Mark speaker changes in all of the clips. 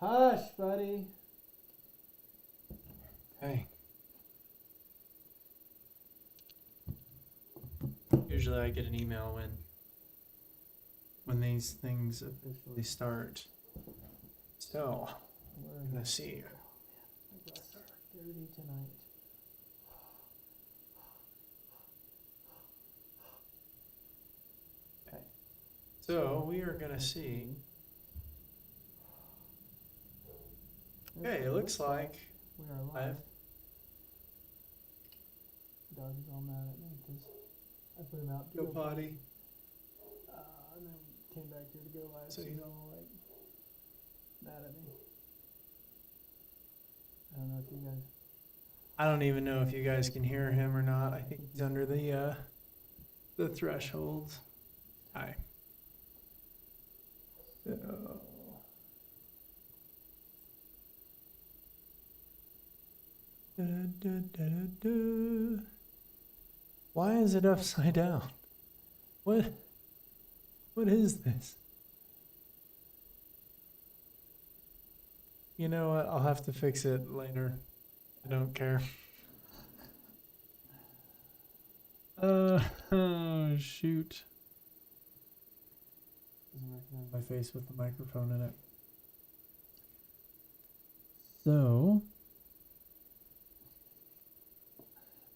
Speaker 1: Hush, buddy.
Speaker 2: Hey. Usually I get an email when these things officially start. So, let's see.
Speaker 1: My glasses are dirty tonight.
Speaker 2: Okay. So we are gonna see. Okay, it looks like
Speaker 1: we are live. Dog is all mad at me because I put him out to
Speaker 2: go potty.
Speaker 1: And then came back here to go live.
Speaker 2: So
Speaker 1: So he's all like mad at me. I don't know if you guys.
Speaker 2: I don't even know if you guys can hear him or not. I think he's under the threshold. Hi. So. Da, da, da, da, da. Why is it upside down? What is this? You know what? I'll have to fix it later. I don't care. Oh, shoot. Doesn't recognize my face with the microphone in it. So,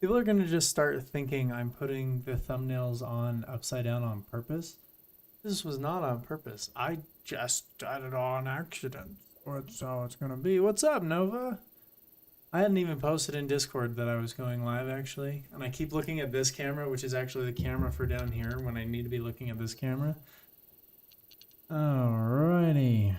Speaker 2: people are going to just start thinking I'm putting the thumbnails on upside down on purpose. This was not on purpose. I just did it on accident. That's how it's going to be. What's up, Nova? I hadn't even posted in Discord that I was going live, actually. And I keep looking at this camera, which is actually the camera for down here when I need to be looking at this camera. Alrighty.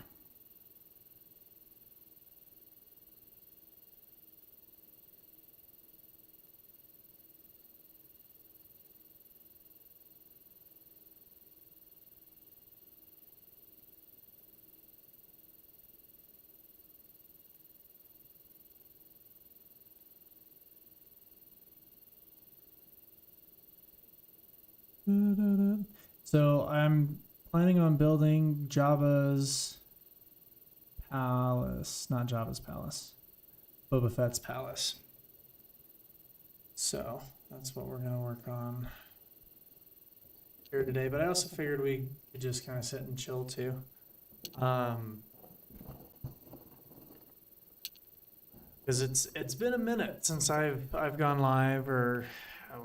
Speaker 2: So I'm planning on building Jabba's palace, not Jabba's palace, Boba Fett's palace. So that's what we're gonna work on here today. But I also figured we could just kind of sit and chill too. Because it's been a minute since I've gone live or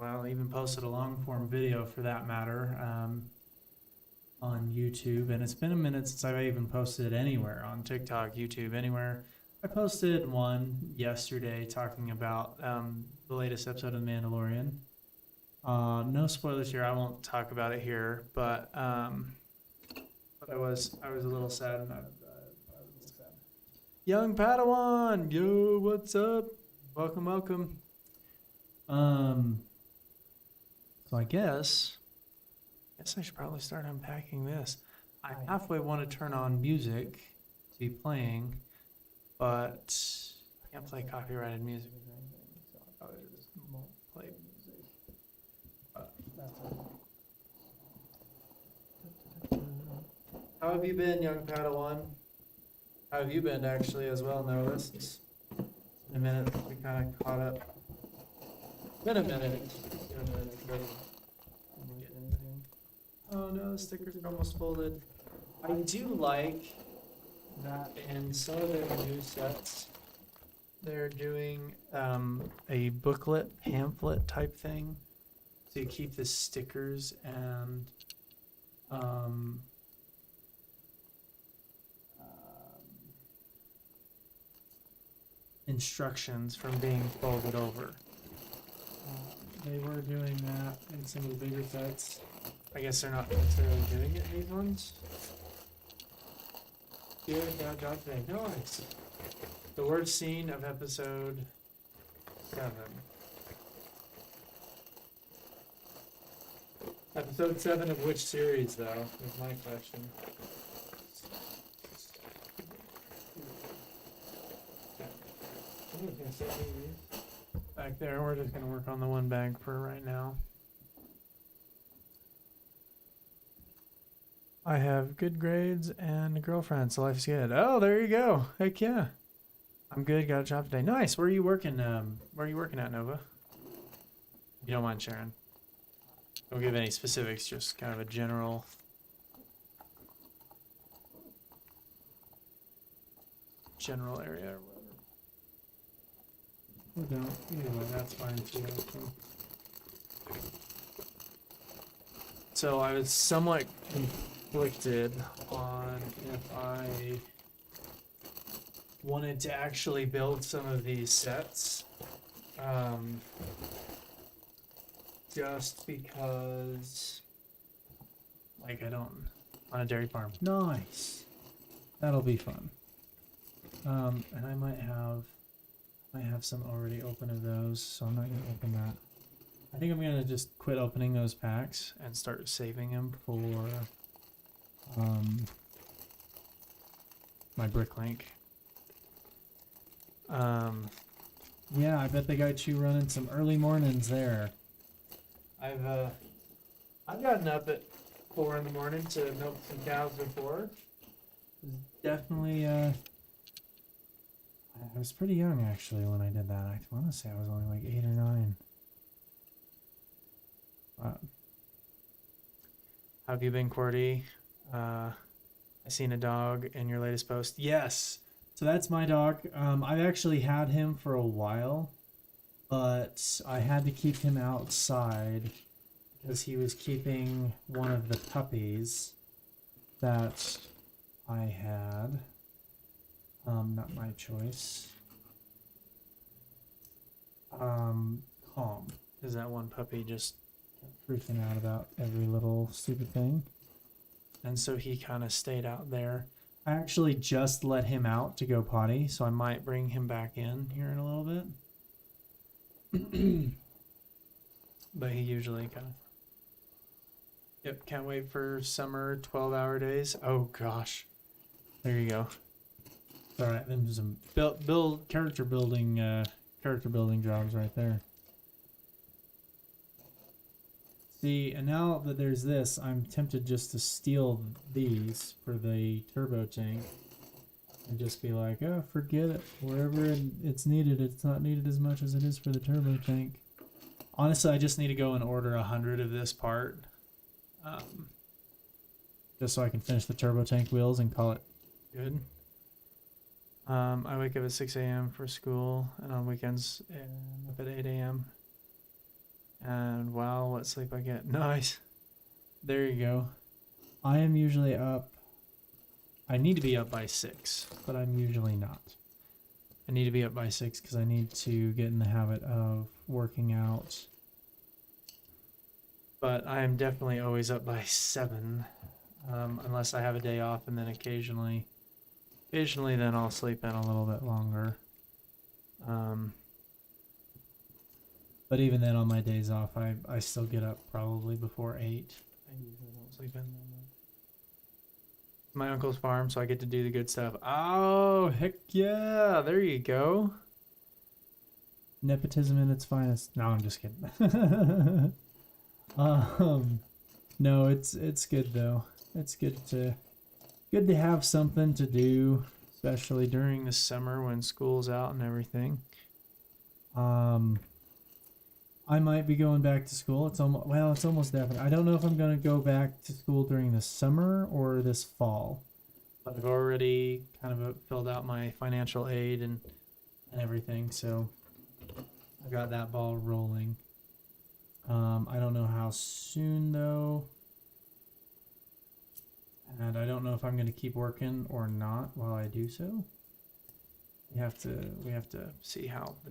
Speaker 2: well, even posted a long form video for that matter on YouTube, and it's been a minute since I've even posted anywhere on TikTok, YouTube, anywhere. I posted one yesterday talking about the latest episode of The Mandalorian. No spoilers here. I won't talk about it here, but I was a little sad. And I was a little sad. Young Padawan, yo, what's up? Welcome, welcome. So I guess I should probably start unpacking this. I halfway want to turn on music to be playing, but I can't play copyrighted music or anything, so I probably just won't play music. How have you been, young Padawan? How have you been, actually, as well, Notice? It's been a minute since we kind of caught up. Been a minute. Oh no, the stickers are almost folded. I do like that in some of their new sets, they're doing a booklet, pamphlet type thing to keep the stickers and instructions from being folded over. They were doing that in some of the bigger sets. I guess they're not necessarily doing it in these ones. Good job today. Nice. The word scene of episode 7. Episode 7 of which series, though, is my question. Back there, we're just going to work on the one bag for right now. I have good grades and a girlfriend, so life's good. Oh, there you go. Heck yeah. I'm good. Got a job today. Nice. Where are you working? Where are you working at, Nova? If you don't mind sharing. Don't give any specifics, just kind of a general. General area or whatever. Or don't. Either way, that's fine too. So I was somewhat conflicted on if I wanted to actually build some of these sets. Just because, like, I don't, on a dairy farm. Nice. That'll be fun. And I might have some already open of those, so I'm not gonna open that. I think I'm gonna just quit opening those packs and start saving them for my Bricklink. Yeah, I bet they got you running some early mornings there. I've gotten up at 4 in the morning to milk some cows before. It was definitely I was pretty young actually when I did that. I want to say I was only like 8 or 9. How have you been, Qwerty? I seen a dog in your latest post. Yes. So that's my dog. I've actually had him for a while, but I had to keep him outside because he was keeping one of the puppies that I had. Not my choice. Calm. Is that one puppy just freaking out about every little stupid thing? And so he kind of stayed out there. I actually just let him out to go potty, so I might bring him back in here in a little bit. But he usually kind of... Yep, can't wait for summer 12-hour days. Oh gosh. There you go. Alright, them some build character building jobs right there. See, and now that there's this, I'm tempted just to steal these for the turbo tank and just be like, oh, forget it. Wherever it's needed, it's not needed as much as it is for the turbo tank. Honestly, I just need to go and order 100 of this part, just so I can finish the turbo tank wheels and call it good. I wake up at 6 a.m. for school, and on weekends I'm up at 8 a.m. And wow, what sleep I get. Nice. There you go. I am usually up. I need to be up by 6, but I'm usually not. I need to be up by 6 because I need to get in the habit of working out. But I am definitely always up by 7, unless I have a day off, and then occasionally then I'll sleep in a little bit longer. But even then, on my days off, I still get up probably before 8. I usually don't sleep in that much. My uncle's farm, so I get to do the good stuff. Oh, heck yeah! There you go. Nepotism in its finest. No, I'm just kidding. No, it's good though. It's good to have something to do, especially during the summer when school's out and everything. I might be going back to school. It's almost definite. I don't know if I'm going to go back to school during the summer or this fall. But I've already kind of filled out my financial aid and everything, so I got that ball rolling. I don't know how soon though. And I don't know if I'm going to keep working or not while I do so. We have to see how the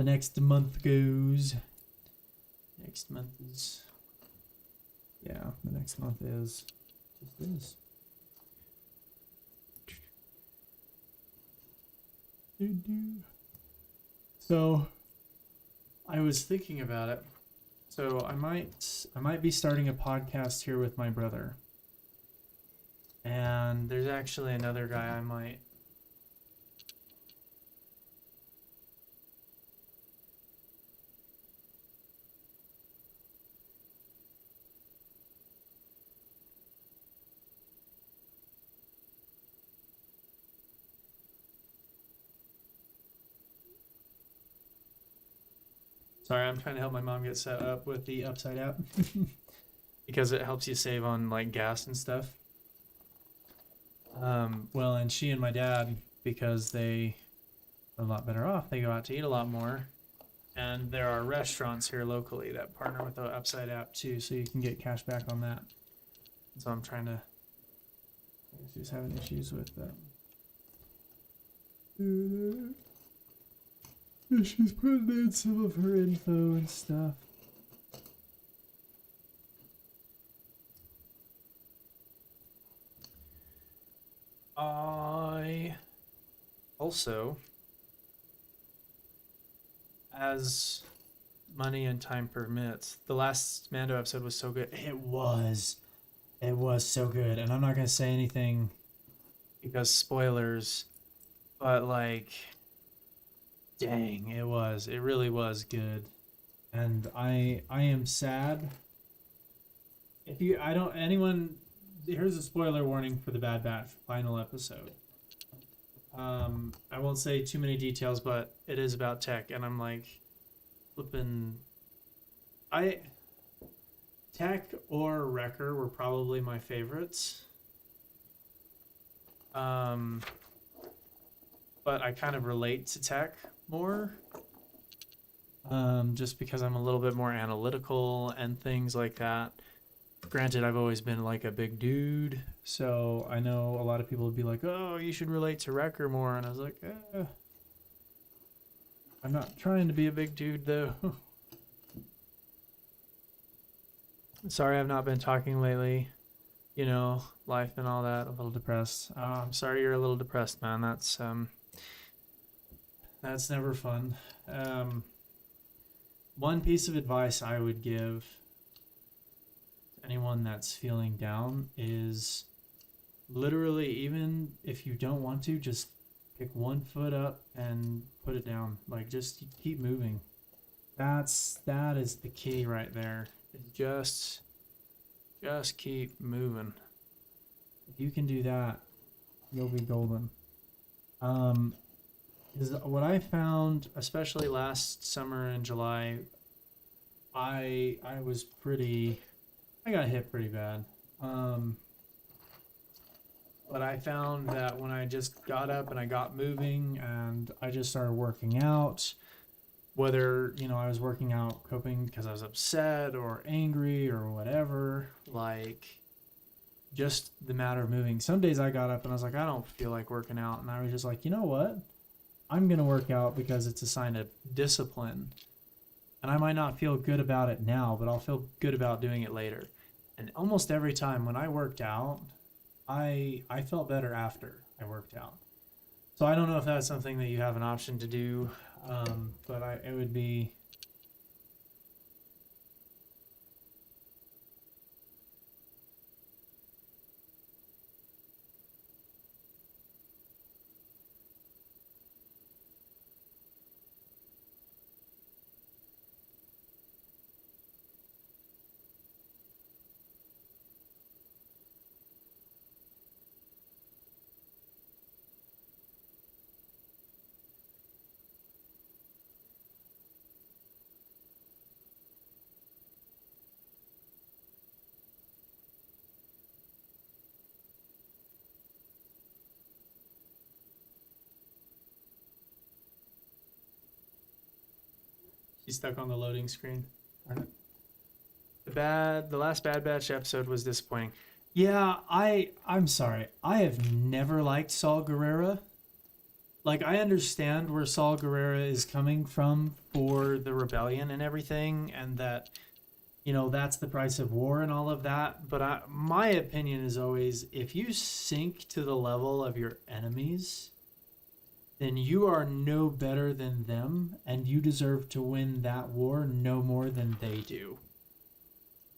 Speaker 2: next month goes. Next month is, yeah, the next month is just this. So I was thinking about it. So I might be starting a podcast here with my brother. And there's actually another guy I might. Sorry, I'm trying to help my mom get set up with the Upside app because it helps you save on like gas and stuff. Well, and she and my dad, because they are a lot better off, they go out to eat a lot more. And there are restaurants here locally that partner with the Upside app too, so you can get cash back on that. So I'm trying to. She's having issues with she's putting in some of her info and stuff. I also, as money and time permits, the last Mando episode was so good. It was so good, and I'm not gonna say anything because spoilers, but like, dang, it really was good. And I am sad. If you, I don't, anyone, here's a spoiler warning for the Bad Batch final episode. I won't say too many details, but it is about tech, and I'm like, flipping, Tech or Wrecker were probably my favorites. But I kind of relate to Tech more. Just because I'm a little bit more analytical and things like that. Granted, I've always been like a big dude, so I know a lot of people would be like, oh, you should relate to Wrecker more. And I was like, I'm not trying to be a big dude, though. Sorry I've not been talking lately. You know, life and all that, a little depressed. I'm sorry you're a little depressed, man. That's never fun. One piece of advice I would give anyone that's feeling down is literally, even if you don't want to, just pick one foot up and put it down. Like, just keep moving. That is the key right there. Just keep moving. If you can do that, you'll be golden. Is what I found, especially last summer in July, I got hit pretty bad. But I found that when I just got up and I got moving and I just started working out, whether, you know, I was working out coping because I was upset or angry or whatever, like just the matter of moving. Some days I got up and I was like, I don't feel like working out. And I was just like, you know what? I'm going to work out because it's a sign of discipline. And I might not feel good about it now, but I'll feel good about doing it later. And almost every time when I worked out, I felt better after I worked out. So I don't know if that's something that you have an option to do, but it would be... She's stuck on the loading screen. The last Bad Batch episode was disappointing. Yeah, I'm sorry. I have never liked Saul Guerrera. Like, I understand where Saul Guerrera is coming from for the rebellion and everything, and that, you know, that's the price of war and all of that. But my opinion is always, if you sink to the level of your enemies, then you are no better than them, and you deserve to win that war no more than they do.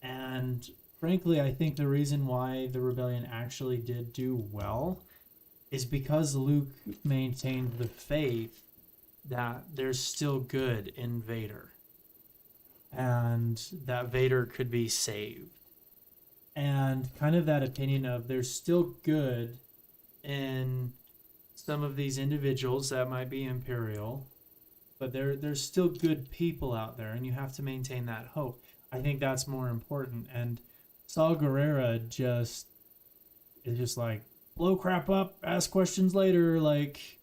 Speaker 2: And frankly, I think the reason why the rebellion actually did do well is because Luke maintained the faith that there's still good in Vader, and that Vader could be saved. And kind of that opinion of there's still good in some of these individuals that might be Imperial, but there's still good people out there, and you have to maintain that hope. I think that's more important. And Saul Guerrera just is just like, blow crap up, ask questions later, like,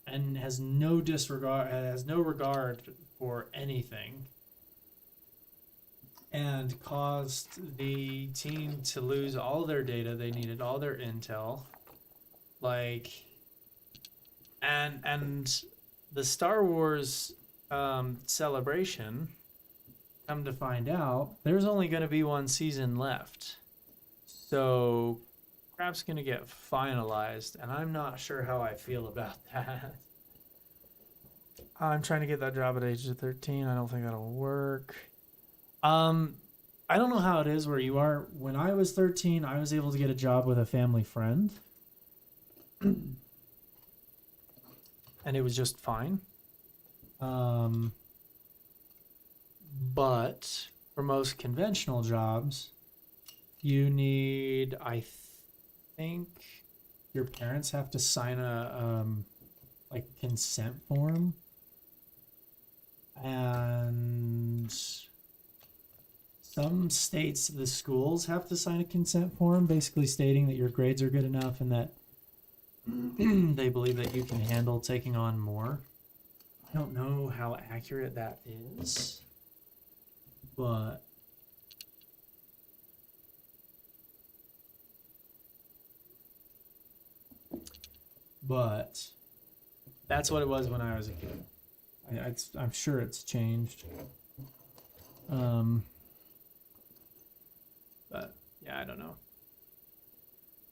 Speaker 2: and has no regard for anything, and caused the team to lose all their data they needed, all their intel, like, and the Star Wars celebration, come to find out, there's only going to be one season left. So crap's going to get finalized, and I'm not sure how I feel about that. I'm trying to get that job at age of 13. I don't think that'll work. I don't know how it is where you are. When I was 13, I was able to get a job with a family friend. And it was just fine. But for most conventional jobs, you need, I think, your parents have to sign a like consent form, and some states, the schools have to sign a consent form, basically stating that your grades are good enough and that they believe that you can handle taking on more. I don't know how accurate that is, but that's what it was when I was a kid. I'm sure it's changed. But yeah, I don't know.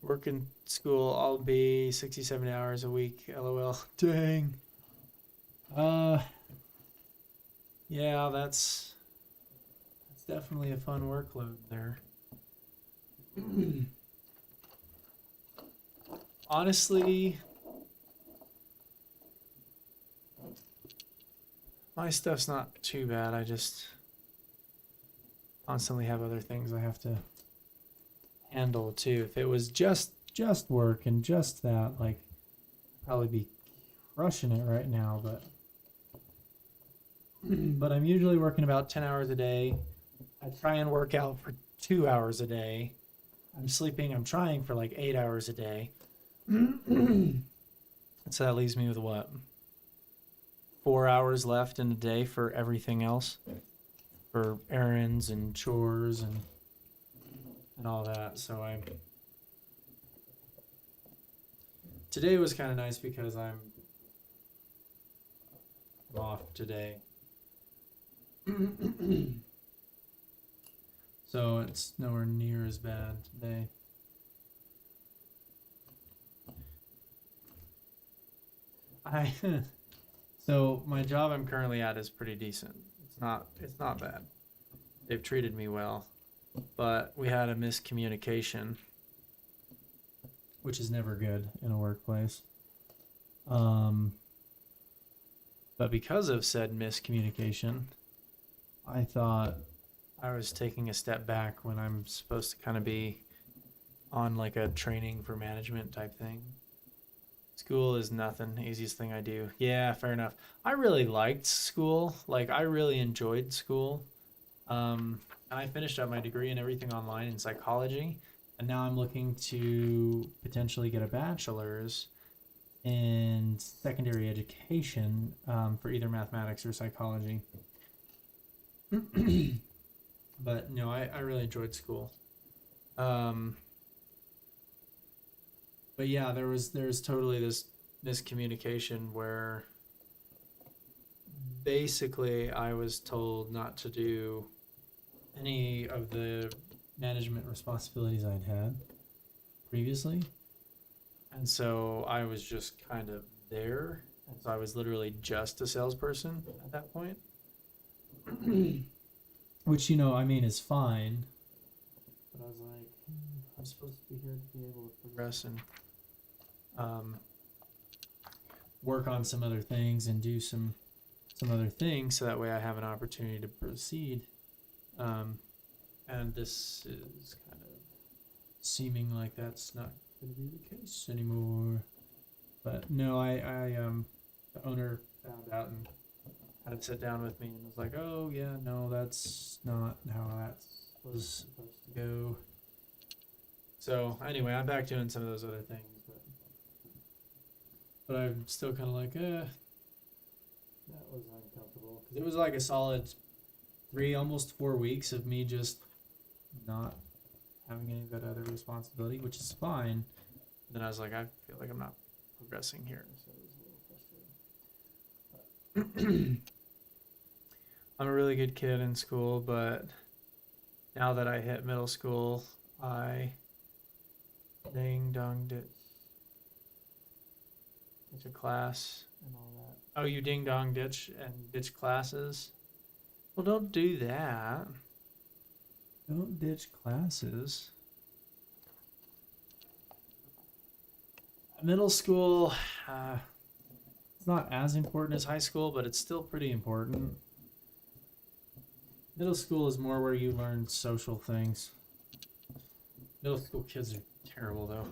Speaker 2: Work in school, I'll be 60, 70 hours a week. LOL. Dang. Yeah, that's definitely a fun workload there. Honestly, my stuff's not too bad. I just constantly have other things I have to handle too. If it was just work and just that, like, I'd probably be crushing it right now, but I'm usually working about 10 hours a day. I try and work out for 2 hours a day. I'm trying for like 8 hours a day. So that leaves me with what? 4 hours left in a day for everything else, for errands and chores and all that. So today was kind of nice because I'm off today. So it's nowhere near as bad today. So my job I'm currently at is pretty decent. It's not bad. They've treated me well, but we had a miscommunication, which is never good in a workplace. But because of said miscommunication, I thought I was taking a step back when I'm supposed to kind of be on like a training for management type thing. School is nothing. Easiest thing I do. Yeah, fair enough. I really liked school. Like, I really enjoyed school. And I finished up my degree and everything online in psychology. And now I'm looking to potentially get a bachelor's in secondary education for either mathematics or psychology. But no, I really enjoyed school. But yeah, there's totally this miscommunication where basically I was told not to do any of the management responsibilities I'd had previously. And so I was just kind of there. And so I was literally just a salesperson at that point. Which, I mean, is fine. But I was like, I'm supposed to be here to be able to progress and work on some other things and do some other things so that way I have an opportunity to proceed. And this is kind of seeming like that's not going to be the case anymore. But no, the owner found out and had to sit down with me and was like, oh yeah, no, that's not how that was supposed to go. So anyway, I'm back doing some of those other things, but I'm still kind of like, that was uncomfortable because it was like a solid 3, almost 4 weeks of me just not having any of that other responsibility, which is fine. Then I was like, I feel like I'm not progressing here, so it was a little frustrating. I'm a really good kid in school, but now that I hit middle school, I ding dong ditch a class and all that. Oh, you ding dong ditch and ditch classes? Well, don't do that. Don't ditch classes. Middle school, it's not as important as high school, but it's still pretty important. Middle school is more where you learn social things. Middle school kids are terrible, though.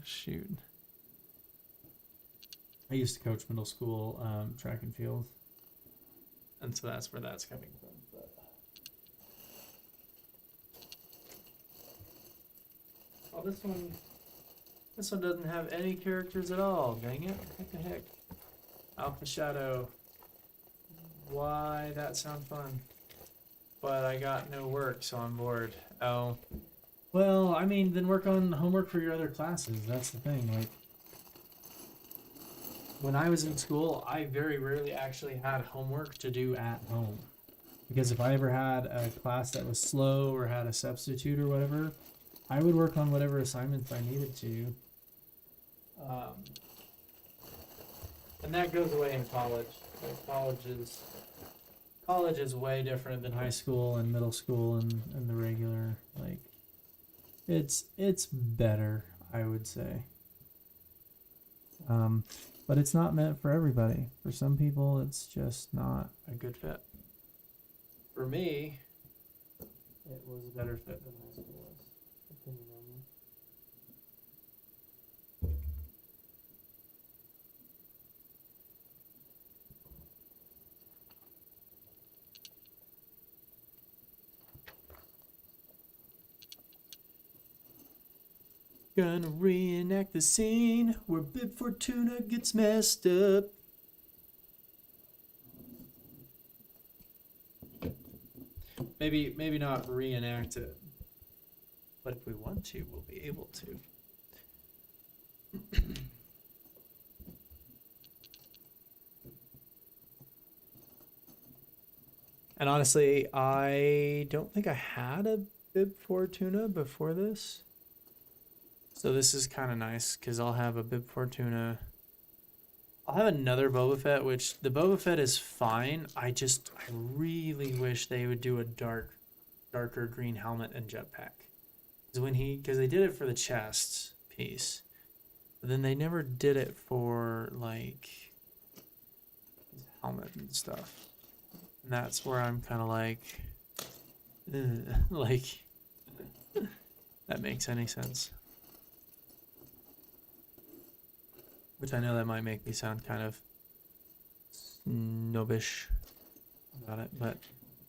Speaker 2: Shoot. I used to coach middle school track and field, and so that's where that's coming from. But oh, this one doesn't have any characters at all. Dang it! What the heck? Alpha Shadow. Why that sound fun? But I got no work, so I'm bored. Oh. Well, I mean, then work on homework for your other classes. That's the thing. Like, when I was in school, I very rarely actually had homework to do at home. Because if I ever had a class that was slow or had a substitute or whatever, I would work on whatever assignments I needed to. And that goes away in college. Like, college is way different than high school and middle school and the regular, like, it's better, I would say. But it's not meant for everybody. For some people, it's just not a good fit. For me, it was a better fit than high school was. Opinion only. Gonna reenact the scene where Bib Fortuna gets messed up. Maybe not reenact it, but if we want to, we'll be able to. And honestly, I don't think I had a Bib Fortuna before this. So this is kind of nice because I'll have a Bib Fortuna. I'll have another Boba Fett, which the Boba Fett is fine. I really wish they would do a darker green helmet and jetpack. Because they did it for the chest piece, but then they never did it for like his helmet and stuff. And that's where I'm kind of like, like, that makes any sense. Which I know that might make me sound kind of snobbish about it, but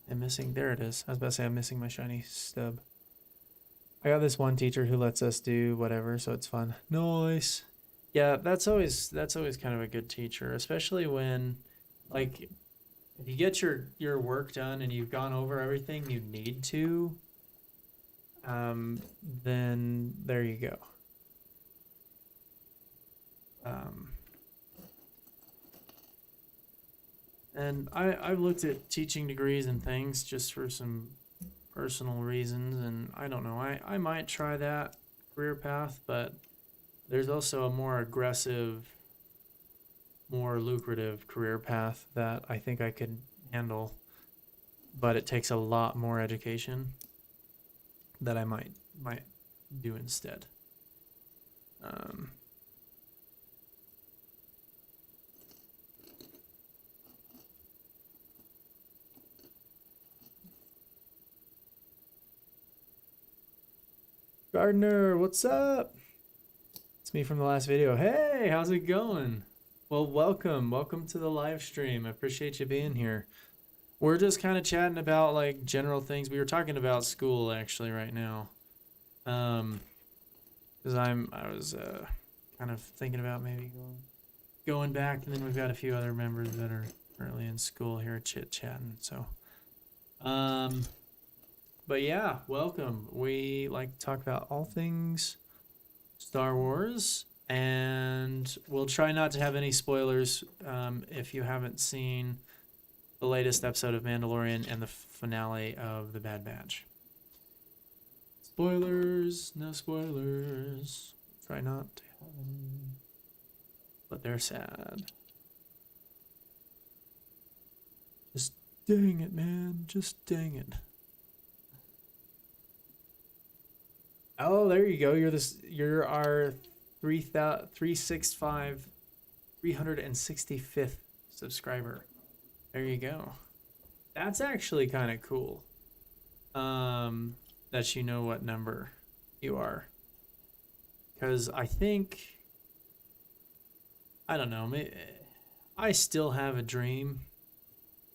Speaker 2: I'm missing, there it is. I was about to say I'm missing my shiny stub. I got this one teacher who lets us do whatever, so it's fun. Nice. Yeah, that's always kind of a good teacher, especially when, like, if you get your work done and you've gone over everything you need to, then there you go. And I've looked at teaching degrees and things just for some personal reasons, and I don't know, I might try that career path, but there's also a more aggressive, more lucrative career path that I think I could handle, but it takes a lot more education that I might do instead. Gardner, what's up? It's It's me from the last video. Hey, how's it going? Well, welcome to the live stream. I appreciate you being here. We're just kind of chatting about like general things. We were talking about school actually right now. Because I was kind of thinking about maybe going back, and then we've got a few other members that are currently in school here chit-chatting. So, but yeah, welcome. We like to talk about all things Star Wars, and we'll try not to have any spoilers if you haven't seen the latest episode of Mandalorian and the finale of The Bad Batch. Spoilers, no spoilers. Try not to have any, but they're sad. Just dang it, man. Just dang it. Oh, there you go. You're our 365th subscriber. There you go. That's actually kind of cool. That you know what number you are. Because I don't know, I still have a dream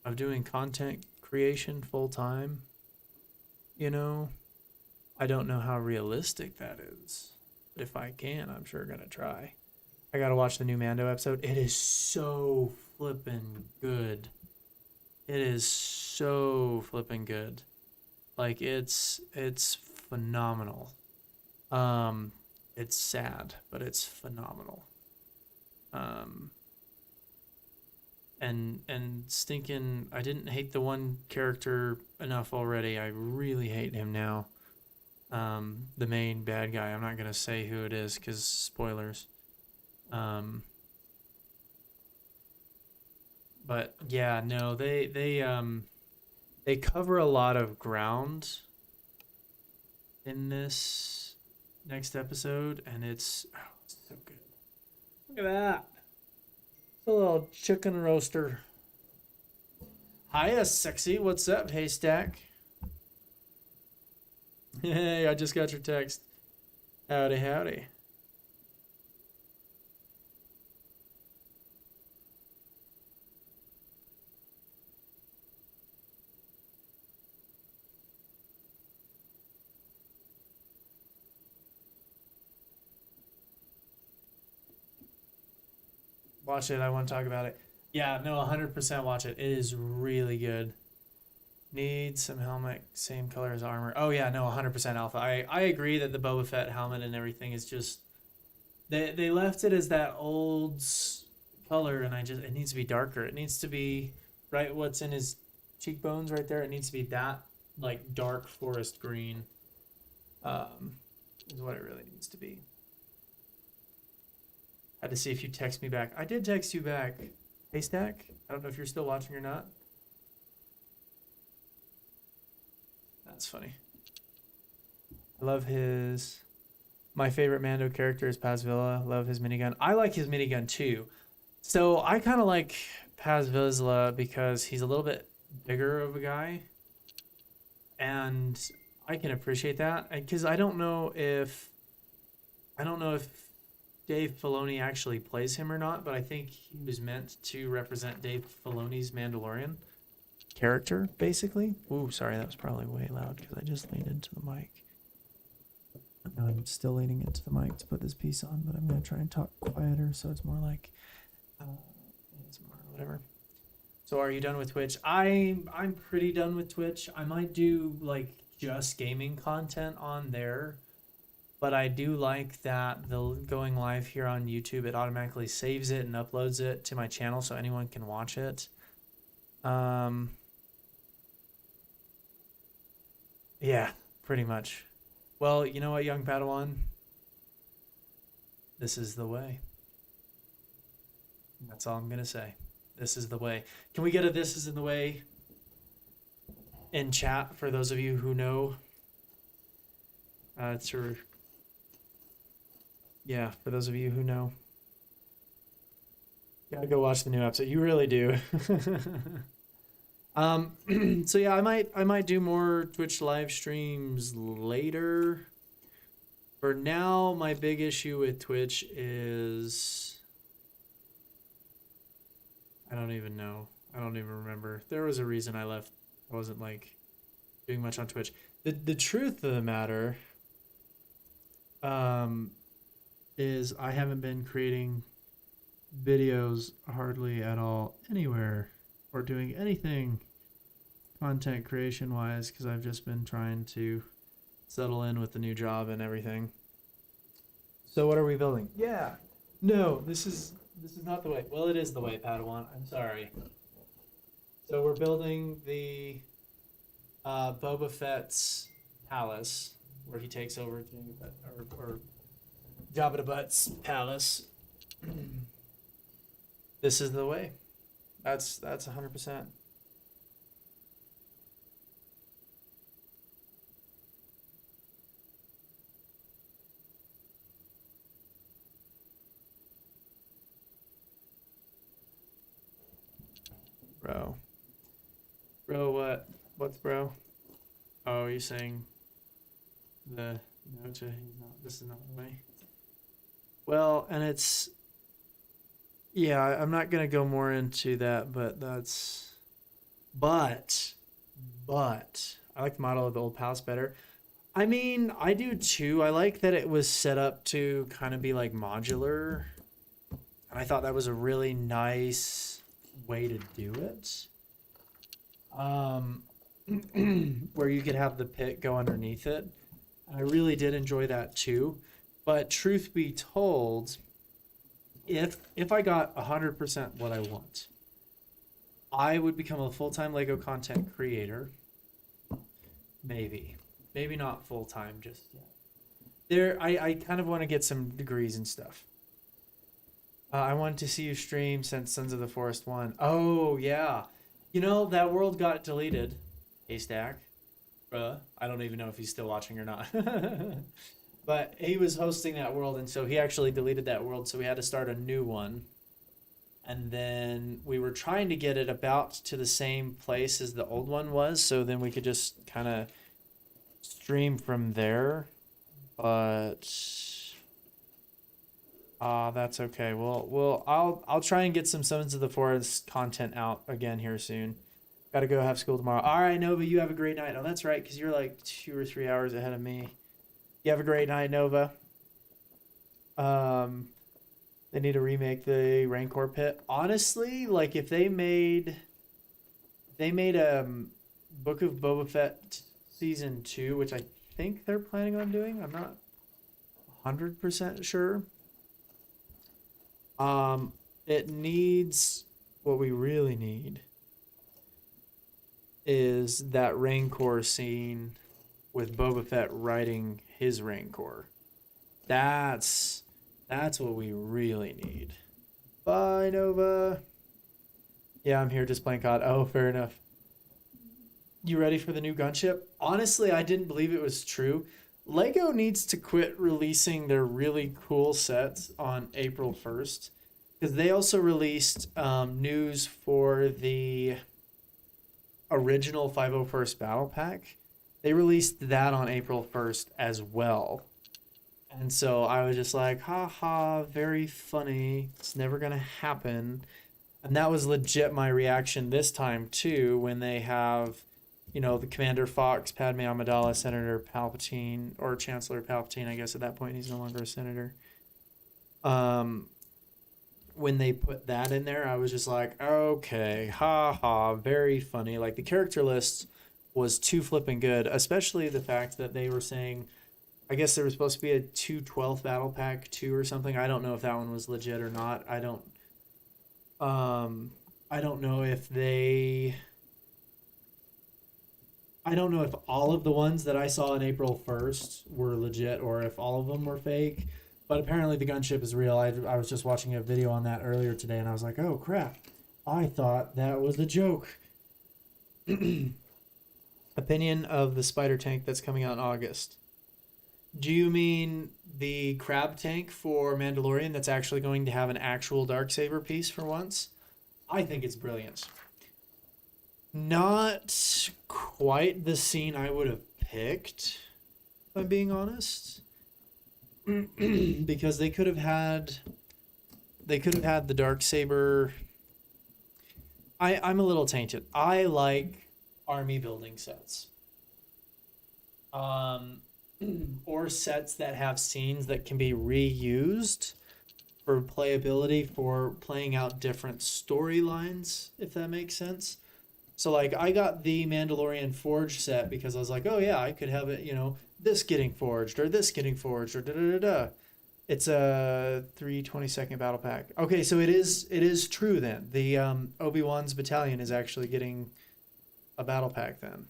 Speaker 2: of doing content creation full time. You know, I don't know how realistic that is. But if I can, I'm sure gonna try. I gotta watch the new Mando episode. It is so flippin' good. It is so flippin' good. Like it's phenomenal. It's sad, but it's phenomenal. And stinking, I didn't hate the one character enough already. I really hate him now. The main bad guy. I'm not gonna say who it is because spoilers. But yeah, no, they cover a lot of ground in this next episode, and it's so good. Look at that. It's a little chicken roaster. Hiya, sexy. What's up, Haystack? Hey, I just got your text. Howdy, howdy. Watch it. I want to talk about it. Yeah, no, 100% watch it. It is really good. Needs some helmet, same color as armor. Oh yeah, no, 100% alpha. I agree that the Boba Fett helmet and everything is just they left it as that old color, and it needs to be darker. It needs to be right what's in his cheekbones right there. It needs to be that like dark forest green. Is what it really needs to be. Had to see if you text me back. I did text you back. Haystack? I don't know if you're still watching or not. That's funny. I love my favorite Mando character is Paz Villa. Love his minigun. I like his minigun too. So I kind of like Paz Vizsla because he's a little bit bigger of a guy. And I can appreciate that. Because I don't know if Dave Filoni actually plays him or not, but I think he was meant to represent Dave Filoni's Mandalorian character, basically. Ooh, sorry, that was probably way loud because I just leaned into the mic. I'm still leaning into the mic to put this piece on, but I'm going to try and talk quieter so it's more like whatever. So are you done with Twitch? I'm pretty done with Twitch. I might do like just gaming content on there. But I do like that the going live here on YouTube, it automatically saves it and uploads it to my channel so anyone can watch it. Yeah, pretty much. Well, you know what, young Padawan? This is the way. That's all I'm going to say. This is the way. Can we get a "this is in the way" in chat for those of you who know? Yeah, for those of you who know. Gotta go watch the new episode. You really do. So yeah, I might do more Twitch live streams later. For now, my big issue with Twitch is I don't even know. I don't even remember. There was a reason I left. I wasn't like doing much on Twitch. The truth of the matter is I haven't been creating videos hardly at all anywhere or doing anything content creation wise because I've just been trying to settle in with the new job and everything. So what are we building? Yeah. No, this is not the way. Well, it is the way, Padawan. I'm sorry. So we're building the Boba Fett's palace where he takes over or Jabba the Hutt's palace. This is the way. That's 100%. Bro, what? What's bro? Oh, you're saying the no, he's not. This is not the way. Well, and it's yeah. I'm not gonna go more into that, but but I like the model of the old palace better. I mean, I do too. I like that it was set up to kind of be like modular, and I thought that was a really nice way to do it. Where you could have the pit go underneath it. I really did enjoy that too. But truth be told, if I got 100% what I want, I would become a full-time Lego content creator. Maybe not full-time just yet. I kind of want to get some degrees and stuff. I wanted to see you stream since Sons of the Forest 1. Oh, yeah. You know, that world got deleted. Haystack. Bruh. I don't even know if he's still watching or not. But he was hosting that world, and so he actually deleted that world, so we had to start a new one. And then we were trying to get it about to the same place as the old one was, so then we could just kind of stream from there. But that's okay. Well, I'll try and get some Sons of the Forest content out again here soon. Got to go have school tomorrow. All right, Nova, you have a great night. Oh, that's right, because you're like 2 or 3 hours ahead of me. You have a great night, Nova. They need to remake the Rancor pit. Honestly, like if they made Book of Boba Fett season 2, which I think they're planning on doing. I'm not 100% sure. It needs what we really need is that Rancor scene with Boba Fett riding his Rancor. That's what we really need. Bye, Nova. Yeah, I'm here just playing COD. Oh, fair enough. You ready for the new gunship? Honestly, I didn't believe it was true. Lego needs to quit releasing their really cool sets on April 1st. Because they also released news for the original 501st Battle Pack. They released that on April 1st as well. And so I was just like, haha, very funny. It's never going to happen. And that was legit my reaction this time, too, when they have, you know, the Commander Fox, Padme Amidala, Senator Palpatine, or Chancellor Palpatine, I guess at that point he's no longer a senator. When they put that in there, I was just like, okay, haha, very funny. Like, the character list was too flipping good, especially the fact that they were saying, I guess there was supposed to be a 2/12 Battle Pack 2 or something. I don't know if that one was legit or not. I don't know if all of the ones that I saw on April 1st were legit or if all of them were fake. But apparently the gunship is real. I was just watching a video on that earlier today, and I was like, oh, crap. I thought that was a joke. Opinion of the spider tank that's coming out in August. Do you mean the crab tank for Mandalorian that's actually going to have an actual Darksaber piece for once? I think it's brilliant. Not quite the scene I would have picked, if I'm being honest. because they could have had the Darksaber. I'm a little tainted. I like army building sets. Or sets that have scenes that can be reused for playability, for playing out different storylines, if that makes sense. So like I got the Mandalorian Forge set because I was like, oh yeah, I could have it, this getting forged or this getting forged or da da da da. It's a 3/22 battle pack. Okay, so it is true then. The Obi-Wan's battalion is actually getting a battle pack then.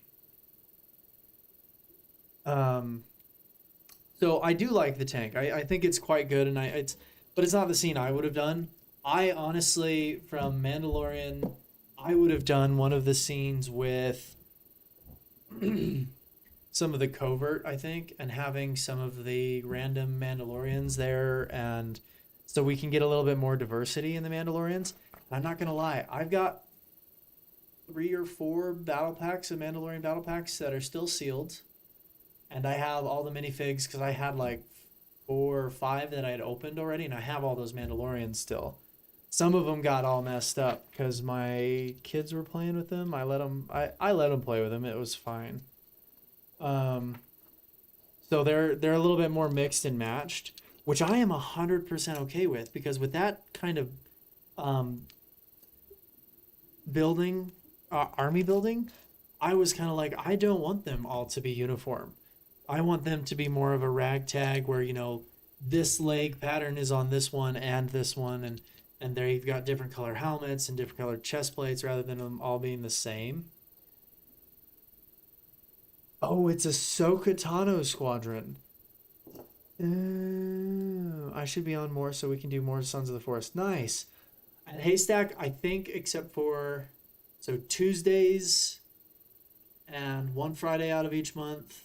Speaker 2: So I do like the tank. I think it's quite good, and but it's not the scene I would have done. I honestly, from Mandalorian, I would have done one of the scenes with some of the covert, I think, and having some of the random Mandalorians there, and so we can get a little bit more diversity in the Mandalorians. I'm not gonna lie, I've got 3 or 4 battle packs of Mandalorian battle packs that are still sealed, and I have all the minifigs because I had like 4 or 5 that I had opened already, and I have all those Mandalorians still. Some of them got all messed up because my kids were playing with them. I let them play with them. It was fine. So they're a little bit more mixed and matched, which I am 100% okay with, because with that kind of building, army building, I was kind of like, I don't want them all to be uniform. I want them to be more of a ragtag where, this leg pattern is on this one and this one, and they've got different color helmets and different colored chest plates rather than them all being the same. Oh, it's a Ahsoka Tano squadron. I should be on more so we can do more Sons of the Forest. Nice. At Haystack, I think, except for Tuesdays and one Friday out of each month.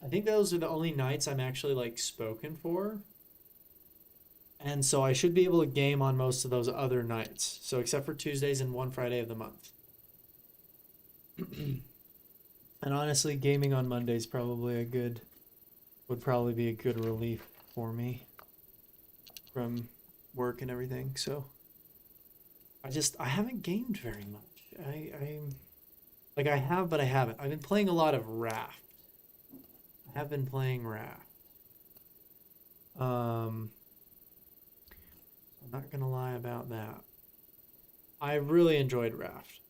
Speaker 2: I think those are the only nights I'm actually like spoken for. And so I should be able to game on most of those other nights. So except for Tuesdays and one Friday of the month. And honestly, gaming on Mondays would probably be a good relief for me from work and everything. So I haven't gamed very much. I have, but I haven't. I've been playing a lot of Raft. I have been playing Raft. I'm not gonna lie about that. I really enjoyed Raft.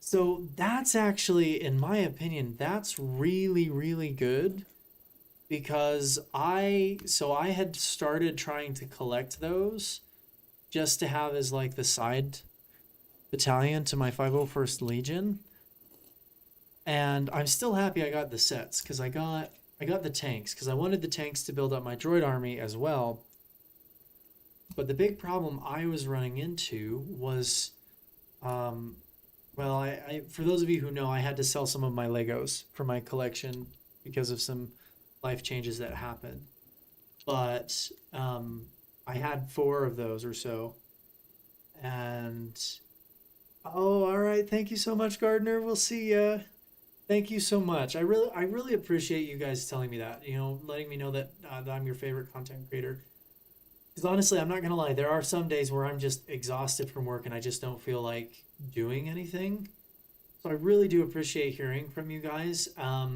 Speaker 2: So that's actually, in my opinion, that's really, really good, because I had started trying to collect those just to have as like the side battalion to my 501st Legion. And I'm still happy I got the sets, because I got the tanks, because I wanted the tanks to build up my droid army as well. But the big problem I was running into was, I for those of you who know, I had to sell some of my Legos for my collection because of some life changes that happened. But I had 4 of those or so. And oh, all right, thank you so much, Gardner. We'll see ya. Thank you so much. I really appreciate you guys telling me that. Letting me know that I'm your favorite content creator. Because honestly, I'm not gonna lie, there are some days where I'm just exhausted from work and I just don't feel like doing anything. So I really do appreciate hearing from you guys. I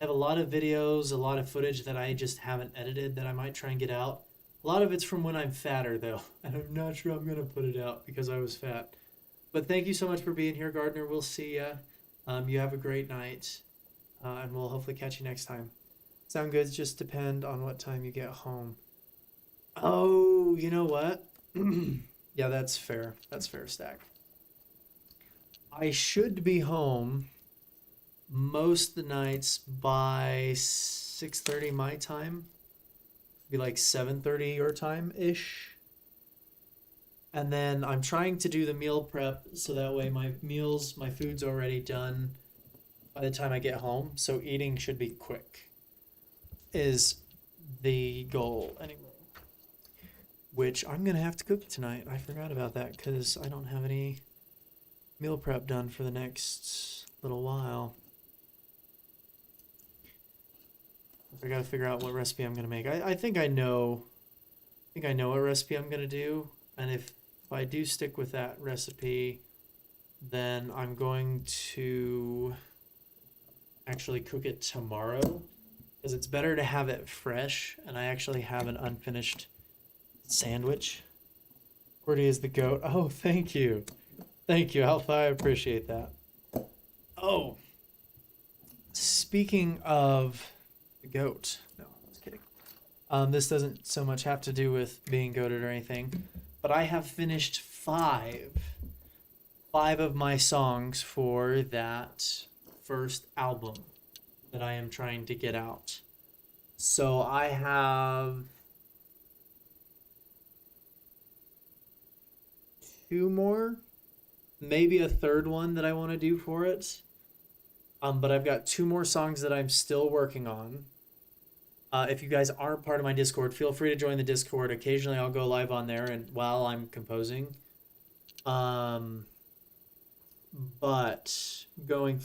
Speaker 2: have a lot of videos, a lot of footage that I just haven't edited that I might try and get out. A lot of it's from when I'm fatter though, and I'm not sure I'm gonna put it out because I was fat. But thank you so much for being here, Gardner. We'll see ya. You have a great night, and we'll hopefully catch you next time. Sound good? Just depend on what time you get home. Oh, you know what? Yeah, that's fair. That's fair, Stack. I should be home most of the nights by 6:30 my time. Be like 7:30 your time-ish. And then I'm trying to do the meal prep so that way my food's already done by the time I get home. So eating should be quick, is the goal anyway. Which I'm going to have to cook tonight. I forgot about that because I don't have any meal prep done for the next little while. I gotta figure out what recipe I'm gonna make. I think I know. I think I know what recipe I'm gonna do, and if I do stick with that recipe, then I'm going to actually cook it tomorrow, because it's better to have it fresh. And I actually have an unfinished sandwich. Qwerty is the goat. Oh, thank you. Thank you, Alpha. I appreciate that. Oh, speaking of the goat. No, I was kidding. This doesn't so much have to do with being goated or anything, but I have finished five of my songs for that first album that I am trying to get out. So I have two more, maybe a third one that I want to do for it. But I've got two more songs that I'm still working on. If you guys aren't part of my Discord, feel free to join the Discord. Occasionally I'll go live on there and while I'm composing. But going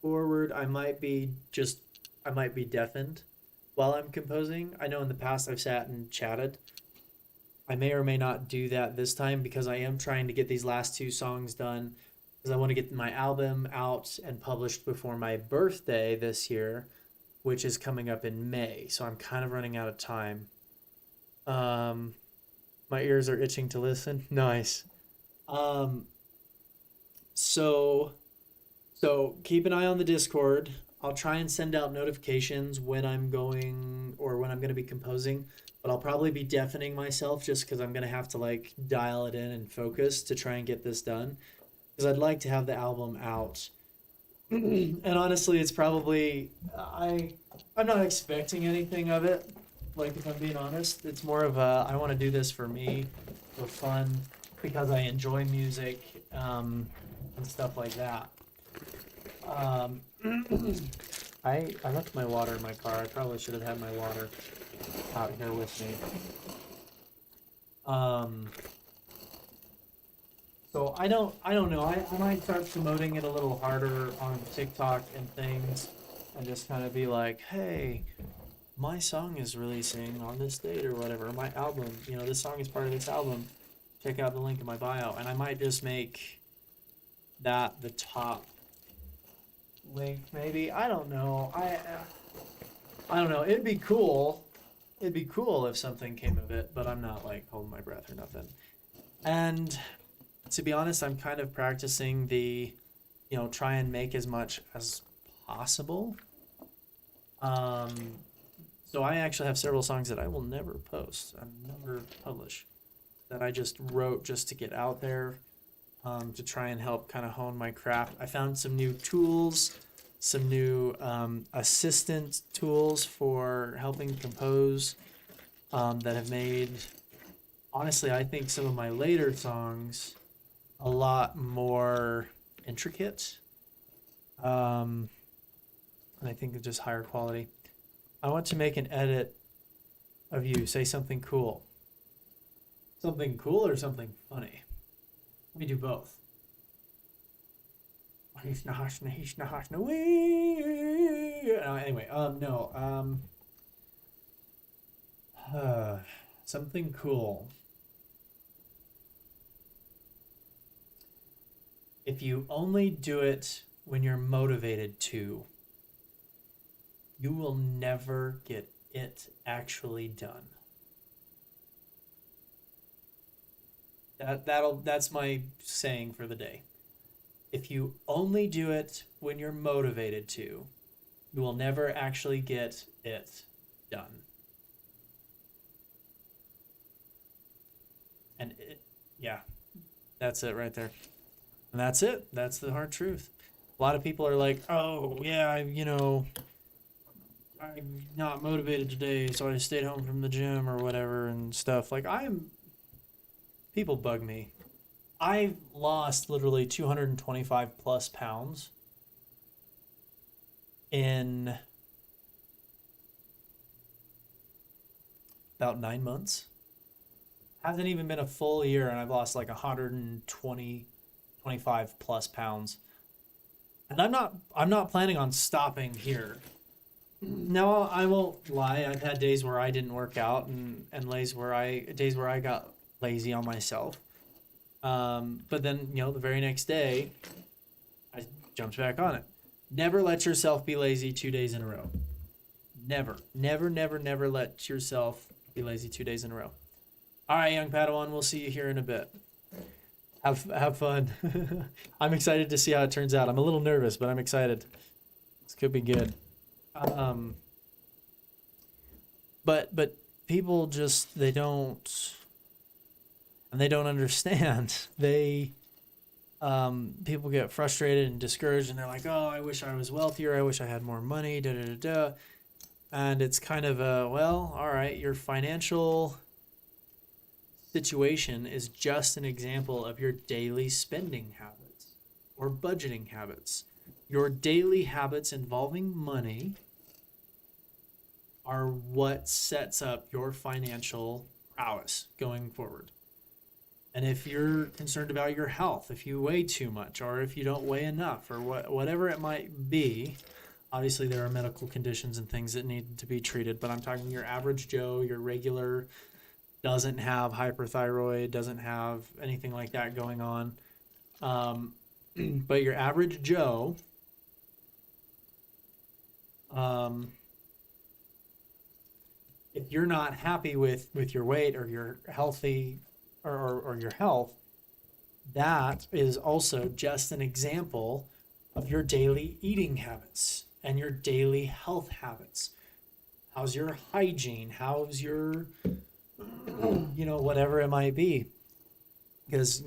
Speaker 2: forward, I might be deafened while I'm composing. I know in the past I've sat and chatted. I may or may not do that this time because I am trying to get these last two songs done, because I want to get my album out and published before my birthday this year, which is coming up in May. So I'm kind of running out of time. My ears are itching to listen. Nice. So keep an eye on the Discord. I'll try and send out notifications when I'm going or when I'm going to be composing, but I'll probably be deafening myself just because I'm going to have to like dial it in and focus to try and get this done, because I'd like to have the album out. And honestly, it's probably I'm not expecting anything of it. Like, if I'm being honest, it's more of a I want to do this for me, for fun, because I enjoy music, and stuff like that. I left my water in my car. I probably should have had my water out here with me. So I don't know. I might start promoting it a little harder on TikTok and things, and just kind of be like, hey, my song is releasing on this date or whatever. My album, this song is part of this album. Check out the link in my bio. And I might just make that the top link, maybe. I don't know. I don't know. It'd be cool. It'd be cool if something came of it, but I'm not like holding my breath or nothing. And to be honest, I'm kind of practicing the, try and make as much as possible. So I actually have several songs that I will never post. I'll never publish, that I just wrote just to get out there, to try and help kind of hone my craft. I found some new tools, some new assistant tools for helping compose, that have made, honestly, I think some of my later songs a lot more intricate, and I think just higher quality. I want to make an edit of you. Say something cool. Something cool or something funny? Let me do both. Anyway, no. Something cool. If you only do it when you're motivated to, you will never get it actually done. That's my saying for the day. If you only do it when you're motivated to, you will never actually get it done. And yeah, that's it right there. And that's it. That's the hard truth. A lot of people are like, oh, yeah, I'm not motivated today, so I stayed home from the gym or whatever and stuff. Like, people bug me. I've lost literally 225 plus pounds in about 9 months. Hasn't even been a full year, and I've lost like 25 plus pounds. And I'm not planning on stopping here. Now I won't lie. I've had days where I didn't work out, and days where I got lazy on myself. But then the very next day, I jumped back on it. Never let yourself be lazy 2 days in a row. Never, never, never, never let yourself be lazy 2 days in a row. All right, young Padawan, we'll see you here in a bit. Have fun. I'm excited to see how it turns out. I'm a little nervous, but I'm excited. This could be good. But people just they don't understand. People get frustrated and discouraged, and they're like, "Oh, I wish I was wealthier. I wish I had more money." Da da da da. And it's kind of well, all right, your financial situation is just an example of your daily spending habits or budgeting habits. Your daily habits involving money are what sets up your financial prowess going forward. And if you're concerned about your health, if you weigh too much, or if you don't weigh enough, or whatever it might be, obviously there are medical conditions and things that need to be treated, but I'm talking your average Joe, your regular, doesn't have hyperthyroid, doesn't have anything like that going on. But your average Joe, if you're not happy with your weight or your healthy or your health, that is also just an example of your daily eating habits and your daily health habits. How's your hygiene? How's your, whatever it might be? Because,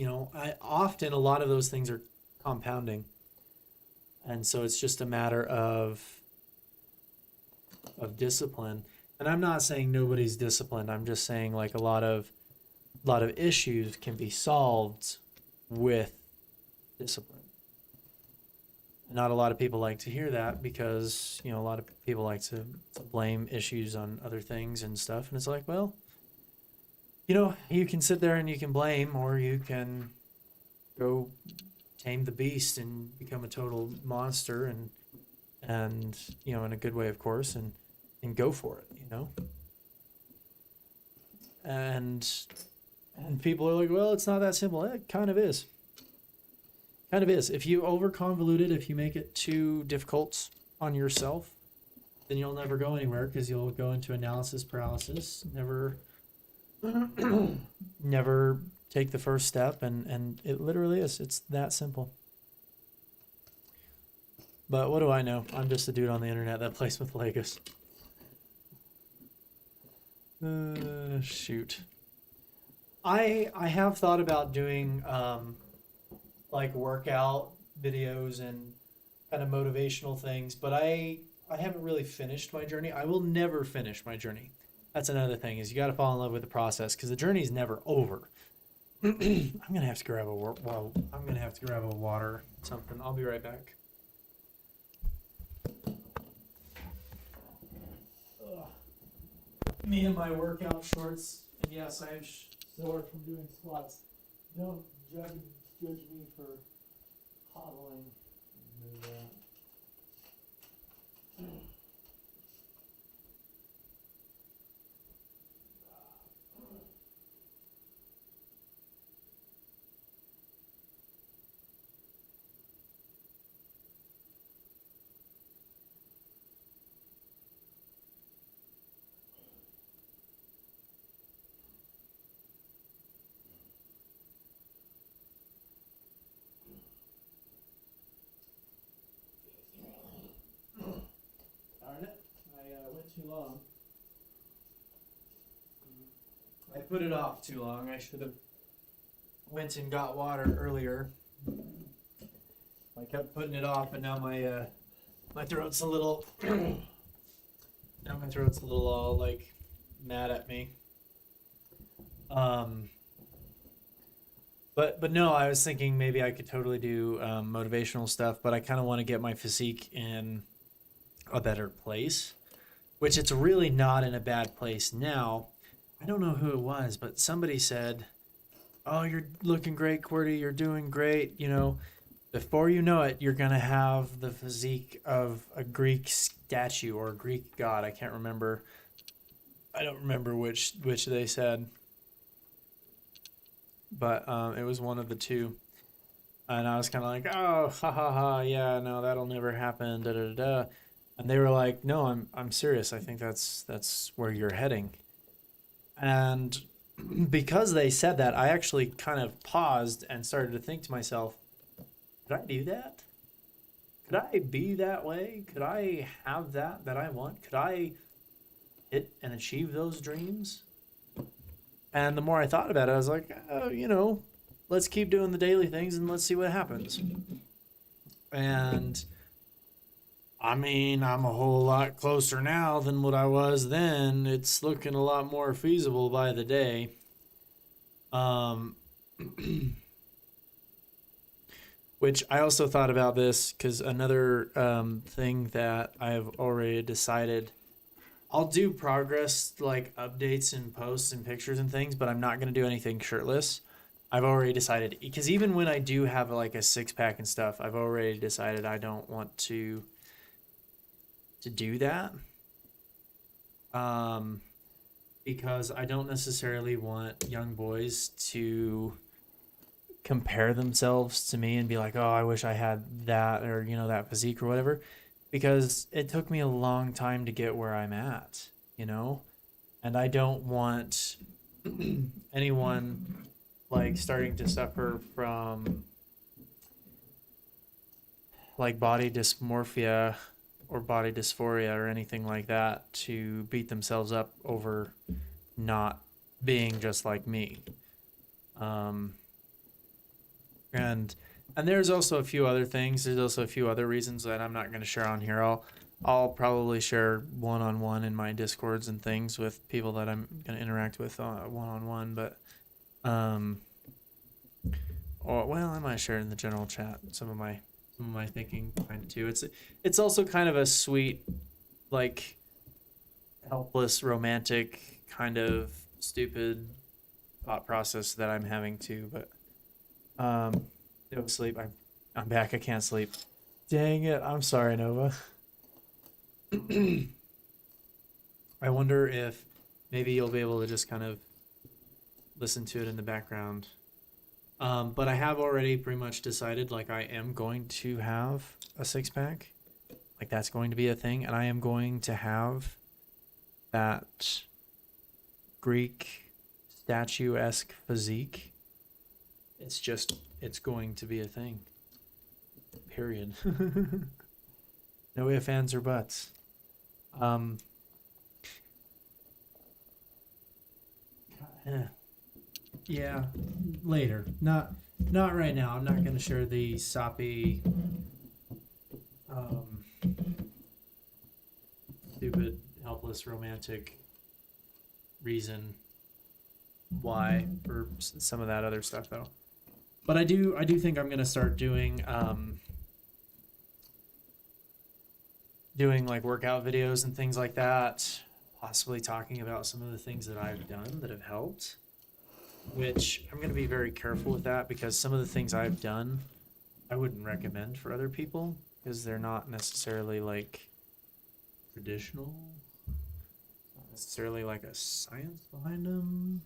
Speaker 2: often a lot of those things are compounding. And so it's just a matter of discipline. And I'm not saying nobody's disciplined. I'm just saying like a lot of issues can be solved with discipline. Not a lot of people like to hear that because, a lot of people like to blame issues on other things and stuff. And it's like, well, you can sit there and you can blame, or you can go tame the beast and become a total monster and in a good way, of course, and go for it, And people are like, well, it's not that simple. It kind of is. Kind of is. If you over-convolute it, if you make it too difficult on yourself, then you'll never go anywhere because you'll go into analysis paralysis, never take the first step, and it literally is. It's that simple. But what do I know? I'm just a dude on the internet that plays with Legos. Shoot. I have thought about doing like workout videos and kind of motivational things, but I haven't really finished my journey. I will never finish my journey. That's another thing, is you got to fall in love with the process, because the journey is never over. I'm gonna have to grab a water, something. I'll be right back. Me and my workout shorts, and yes, I am sore from doing squats. Don't judge me for hobbling. Do that. Darn it, I went too long. I put it off too long. I should have went and got water earlier. I kept putting it off, and now my throat's a little all like mad at me. But no, I was thinking maybe I could totally do motivational stuff, but I kind of want to get my physique in a better place, which it's really not in a bad place now. I don't know who it was, but somebody said, "Oh, you're looking great, QWERTY. You're doing great. Before you know it, you're gonna have the physique of a Greek statue or Greek god. I can't remember. I don't remember which they said, but it was one of the two. And I was kind of like, oh, ha ha ha, yeah, no, that'll never happen, da da da. And they were like, no, I'm serious. I think that's where you're heading. And because they said that, I actually kind of paused and started to think to myself, could I do that? Could I be that way? Could I have that I want? Could I hit and achieve those dreams? And the more I thought about it, I was like, oh, you know, let's keep doing the daily things and let's see what happens. And I mean, I'm a whole lot closer now than what I was then. It's looking a lot more feasible by the day. Which I also thought about this because another thing that I've already decided, I'll do progress like updates and posts and pictures and things, but I'm not going to do anything shirtless. I've already decided, because even when I do have like a six-pack and stuff, I've already decided I don't want to do that. Because I don't necessarily want young boys to compare themselves to me and be like, oh, I wish I had that, or, you know, that physique or whatever, because it took me a long time to get where I'm at, you know, and I don't want anyone like starting to suffer from like body dysmorphia or body dysphoria or anything like that to beat themselves up over not being just like me. And there's also a few other things. There's also a few other reasons that I'm not going to share on here. I'll probably share one-on-one in my Discords and things with people that I'm going to interact with one-on-one. But, well, I might share in the general chat some of my thinking behind it too. It's also kind of a sweet, like, helpless, romantic, kind of stupid thought process that I'm having too. But no sleep. I'm back. I can't sleep. Dang it. I'm sorry, Nova. I wonder if maybe you'll be able to just kind of listen to it in the background. But I have already pretty much decided, like, I am going to have a six-pack. Like, that's going to be a thing. And I am going to have that Greek statue-esque physique. It's going to be a thing. Period. No ifs, ands, or buts. Yeah, later. Not right now. I'm not gonna share the soppy, stupid, helpless, romantic reason why for some of that other stuff though. But I do think I'm gonna start doing like workout videos and things like that, possibly talking about some of the things that I've done that have helped, which I'm going to be very careful with that because some of the things I've done I wouldn't recommend for other people because they're not necessarily like traditional, not necessarily like a science behind them.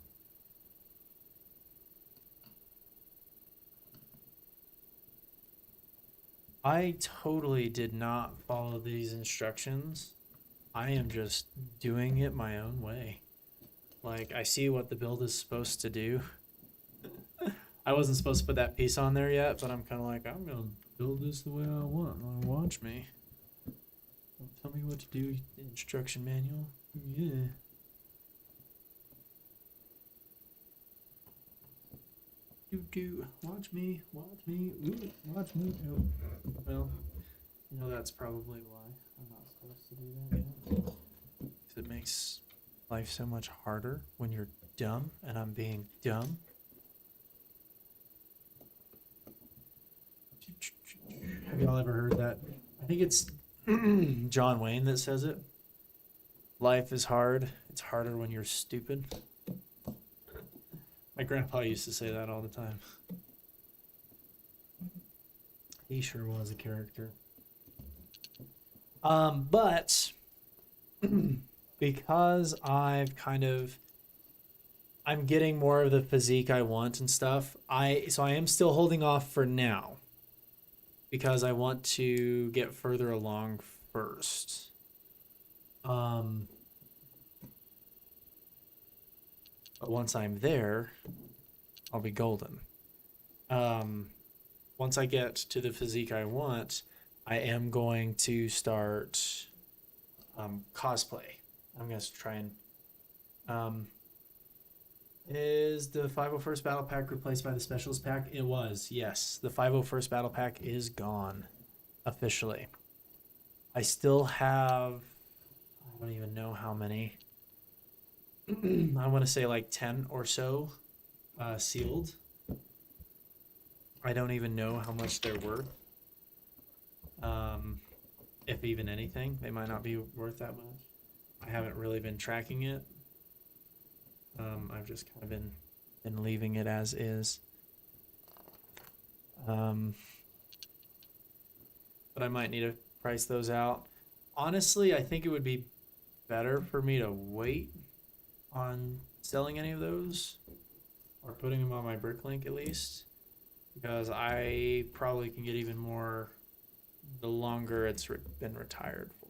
Speaker 2: I totally did not follow these instructions. I am just doing it my own way. Like, I see what the build is supposed to do. I wasn't supposed to put that piece on there yet, but I'm kind of like, I'm going to build this the way I want. Watch me. Don't tell me what to do, instruction manual. Yeah. Watch me. Ooh, watch me. Oh. Well, you know that's probably why I'm not supposed to do that yet. Because it makes life so much harder when you're dumb, and I'm being dumb. Have y'all ever heard that? I think it's John Wayne that says it. Life is hard. It's harder when you're stupid. My grandpa used to say that all the time. He sure was a character. But because I'm getting more of the physique I want and stuff, I am still holding off for now because I want to get further along first. But once I'm there, I'll be golden. Once I get to the physique I want, I am going to start cosplay. I'm going to try and... is the 501st Battle Pack replaced by the Specialist Pack? It was, yes. The 501st Battle Pack is gone, officially. I still have... I don't even know how many. I want to say like 10 or so sealed. I don't even know how much they're worth. If even anything, they might not be worth that much. I haven't really been tracking it. I've just kind of been leaving it as is. But I might need to price those out. Honestly, I think it would be better for me to wait on selling any of those or putting them on my Bricklink at least, because I probably can get even more the longer it's been retired for.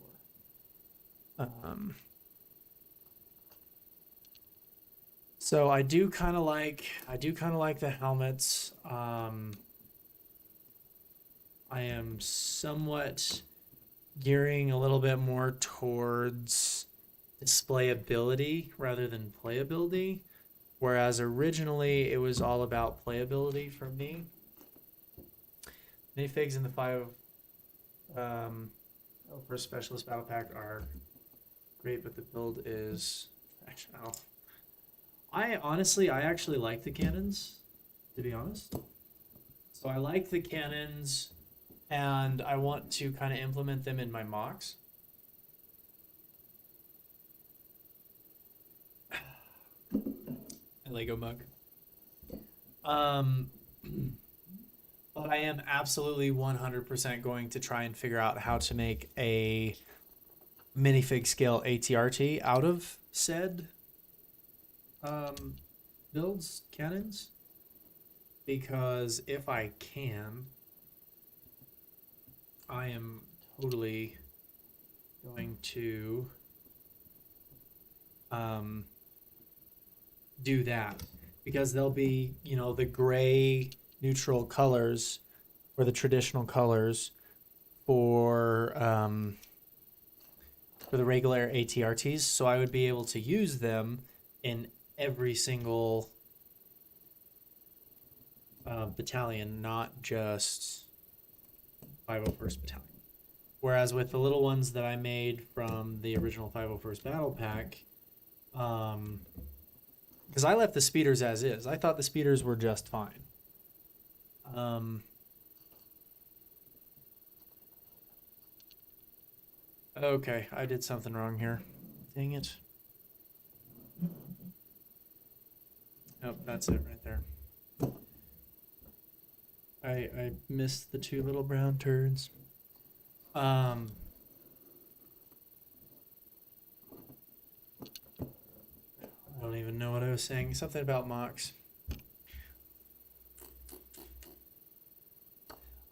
Speaker 2: So I do kind of like the helmets. I am somewhat gearing a little bit more towards displayability rather than playability, whereas originally it was all about playability for me. Minifigs in the 5 for Specialist Battle Pack are great, but the build is actually I actually like the cannons, to be honest. So I like the cannons, and I want to kind of implement them in my mocks. A Lego mug. But I am absolutely 100% going to try and figure out how to make a minifig scale ATRT out of said builds, cannons, because if I can, I am totally going to do that, because they'll be, you know, the gray neutral colors or the traditional colors for the regular ATRTs, so I would be able to use them in every single battalion, not just 501st Battalion. Whereas with the little ones that I made from the original 501st Battle Pack, because I left the speeders as is. I thought the speeders were just fine. Okay, I did something wrong here. Dang it. Nope, that's it right there. I missed the 2 little brown turds. I don't even know what I was saying. Something about mocks.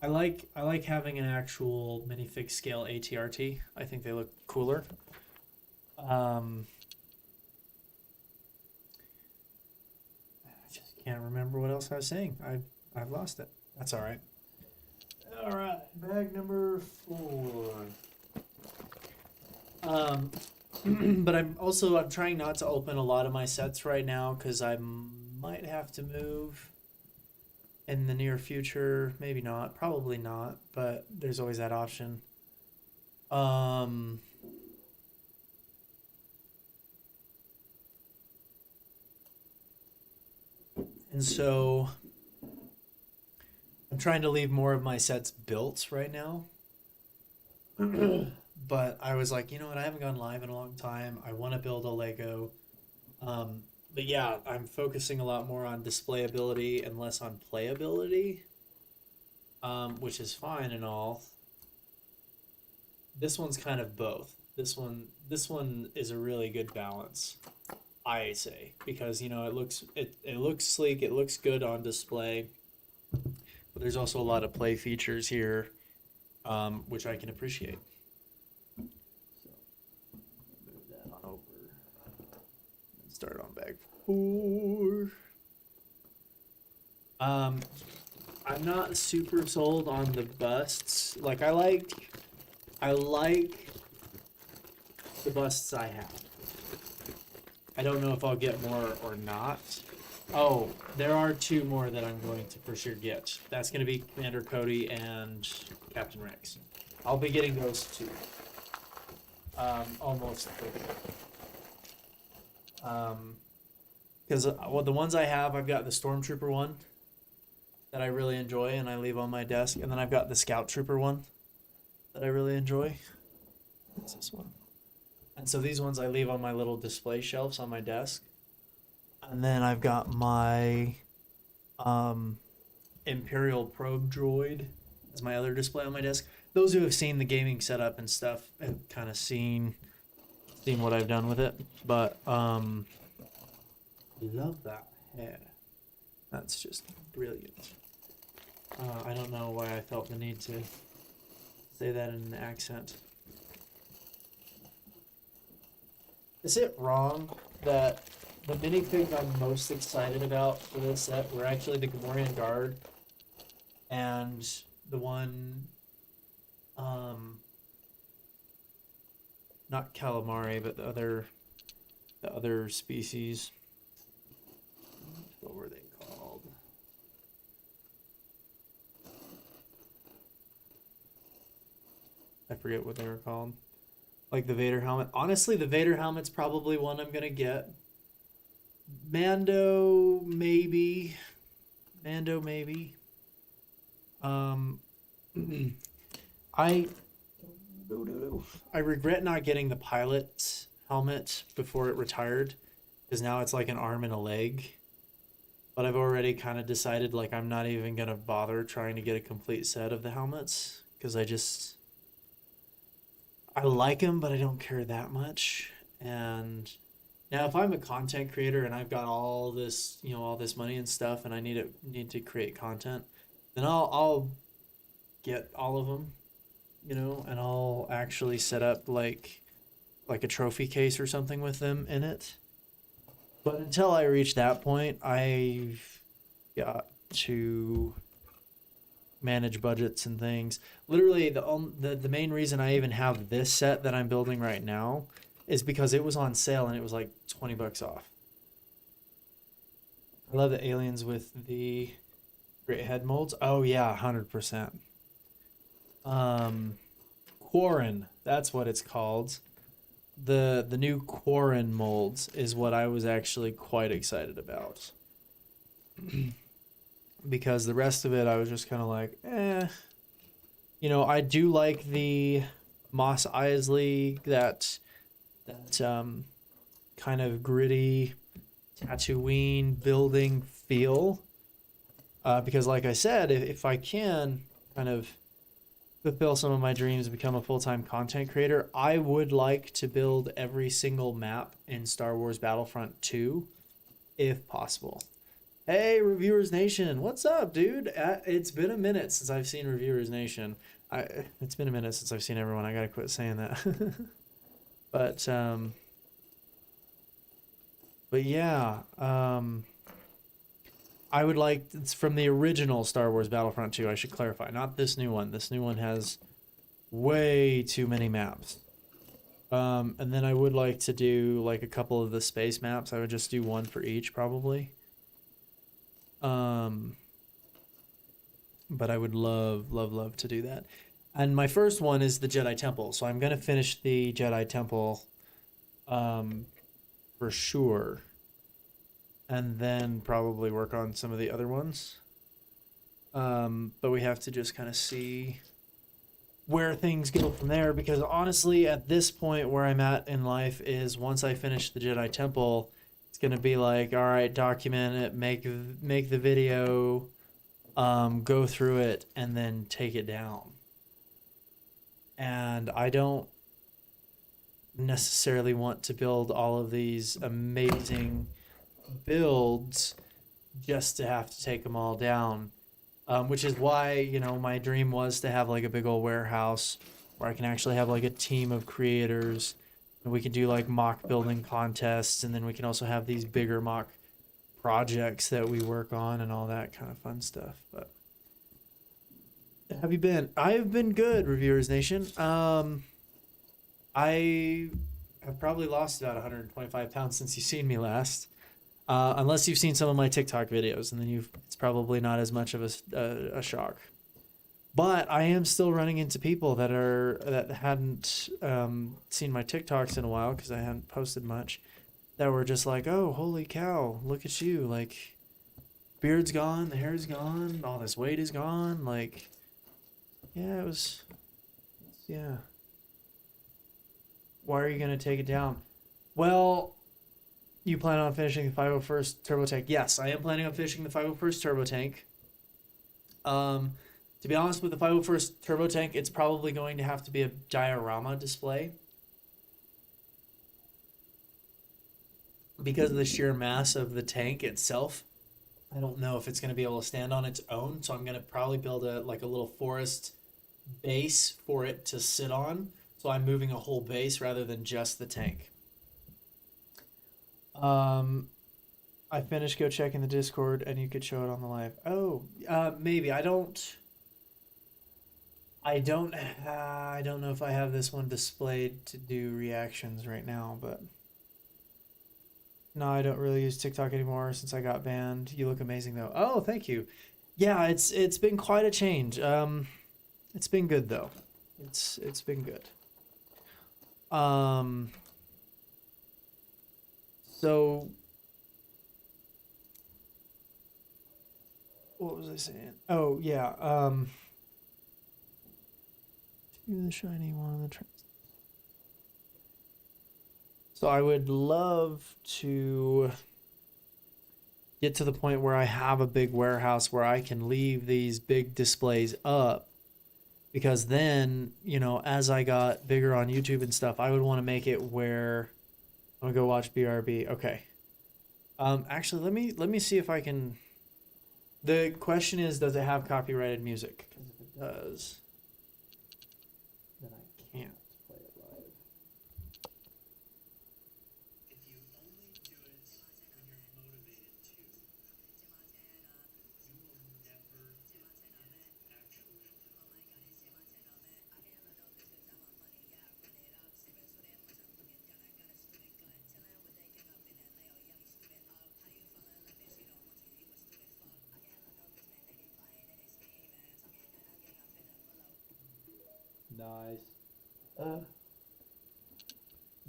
Speaker 2: I like having an actual minifig scale ATRT. I think they look cooler. I just can't remember what else I was saying. I've lost it. That's all right. All right, bag number 4. But I'm trying not to open a lot of my sets right now because I might have to move in the near future. Maybe not, probably not, but there's always that option. And so I'm trying to leave more of my sets built right now. But I was like, you know what? I haven't gone live in a long time. I want to build a Lego. But yeah, I'm focusing a lot more on displayability and less on playability, which is fine and all. this one's kind of both. This one is a really good balance, I say, because it looks sleek, it looks good on display, but there's also a lot of play features here, which I can appreciate. So move that on over. Start on bag 4. I'm not super sold on the busts. Like I like the busts I have. I don't know if I'll get more or not. Oh, there are 2 more that I'm going to for sure get. That's going to be Commander Cody and Captain Rex. I'll be getting those 2. Almost. Because the ones I have, I've got the Stormtrooper one that I really enjoy and I leave on my desk, and then I've got the Scout Trooper one that I really enjoy. What's this one? And so these ones I leave on my little display shelves on my desk. And then I've got my Imperial Probe Droid as my other display on my desk. Those who have seen the gaming setup and stuff have kind of seen what I've done with it. But love that hair. That's just brilliant. I don't know why I felt the need to say that in an accent. Is it wrong that the minifigs I'm most excited about for this set were actually the Gamorrean Guard and the one, not calamari, but the other species. What were they called? I forget what they were called. Like the Vader helmet. Honestly, the Vader helmet's probably one I'm gonna get. Mando, maybe. I regret not getting the pilot's helmet before it retired, because now it's like an arm and a leg. But I've already kind of decided, like, I'm not even gonna bother trying to get a complete set of the helmets, because I like them, but I don't care that much. And now, if I'm a content creator and I've got all this money and stuff, and I need to create content, then I'll get all of them, and I'll actually set up like a trophy case or something with them in it. But until I reach that point, I've got to manage budgets and things. Literally, the main reason I even have this set that I'm building right now is because it was on sale and it was like $20 off. I love the aliens with the great head molds. Oh yeah, 100%. Quarren, that's what it's called. The new Quarren molds is what I was actually quite excited about. Because the rest of it I was just kind of like, I do like the Mos Eisley, that kind of gritty Tatooine building feel. Because like I said, if I can kind of fulfill some of my dreams and become a full-time content creator, I would like to build every single map in Star Wars Battlefront 2, if possible. Hey, Reviewers Nation, what's up, dude? It's been a minute since I've seen Reviewers Nation. It's been a minute since I've seen everyone. I gotta quit saying that. But yeah, I would like, it's from the original Star Wars Battlefront 2, I should clarify, not this new one. This new one has way too many maps. And then I would like to do like a couple of the space maps. I would just do one for each probably. But I would love to do that. And my first one is the Jedi Temple. So I'm going to finish the Jedi Temple for sure. And then probably work on some of the other ones. But we have to just kind of see where things go from there. Because honestly, at this point where I'm at in life is once I finish the Jedi Temple, it's going to be like, all right, document it, make the video, go through it, and then take it down. and I don't necessarily want to build all of these amazing builds just to have to take them all down. Which is why, you know, my dream was to have like a big old warehouse where I can actually have like a team of creators and we can do like mock building contests, and then we can also have these bigger mock projects that we work on and all that kind of fun stuff. But have you been? I've been good, Reviewers Nation. I have probably lost about 125 pounds since you've seen me last. Unless you've seen some of my TikTok videos, and then it's probably not as much of a shock. But I am still running into people that hadn't seen my TikToks in a while because I hadn't posted much, that were just like, "Oh, holy cow, look at you! Like, beard's gone, the hair's gone, all this weight is gone." Like, yeah, yeah. Why are you gonna take it down? Well, you plan on finishing the 501st turbo tank? Yes, I am planning on finishing the 501st turbo tank. To be honest, with the 501st turbo tank, it's probably going to have to be a diorama display because of the sheer mass of the tank itself. I don't know if it's going to be able to stand on its own, so I'm going to probably build a little forest base for it to sit on. So I'm moving a whole base rather than just the tank. I finished go checking the Discord and you could show it on the live. Oh, maybe. I don't know if I have this one displayed to do reactions right now, but no, I don't really use TikTok anymore since I got banned. You look amazing though. Oh, thank you. Yeah, it's been quite a change. It's been good though. It's been good. So what was I saying? Oh yeah. The shiny one on the trans. So I would love to get to the point where I have a big warehouse where I can leave these big displays up, because then, you know, as I got bigger on YouTube and stuff, I would want to make it where I'm gonna go watch BRB. Okay. Actually, let me see if I can. The question is, does it have copyrighted music? Because if it does, then I can't play it live. If you only do it when you're motivated to, you will never actually. Nice.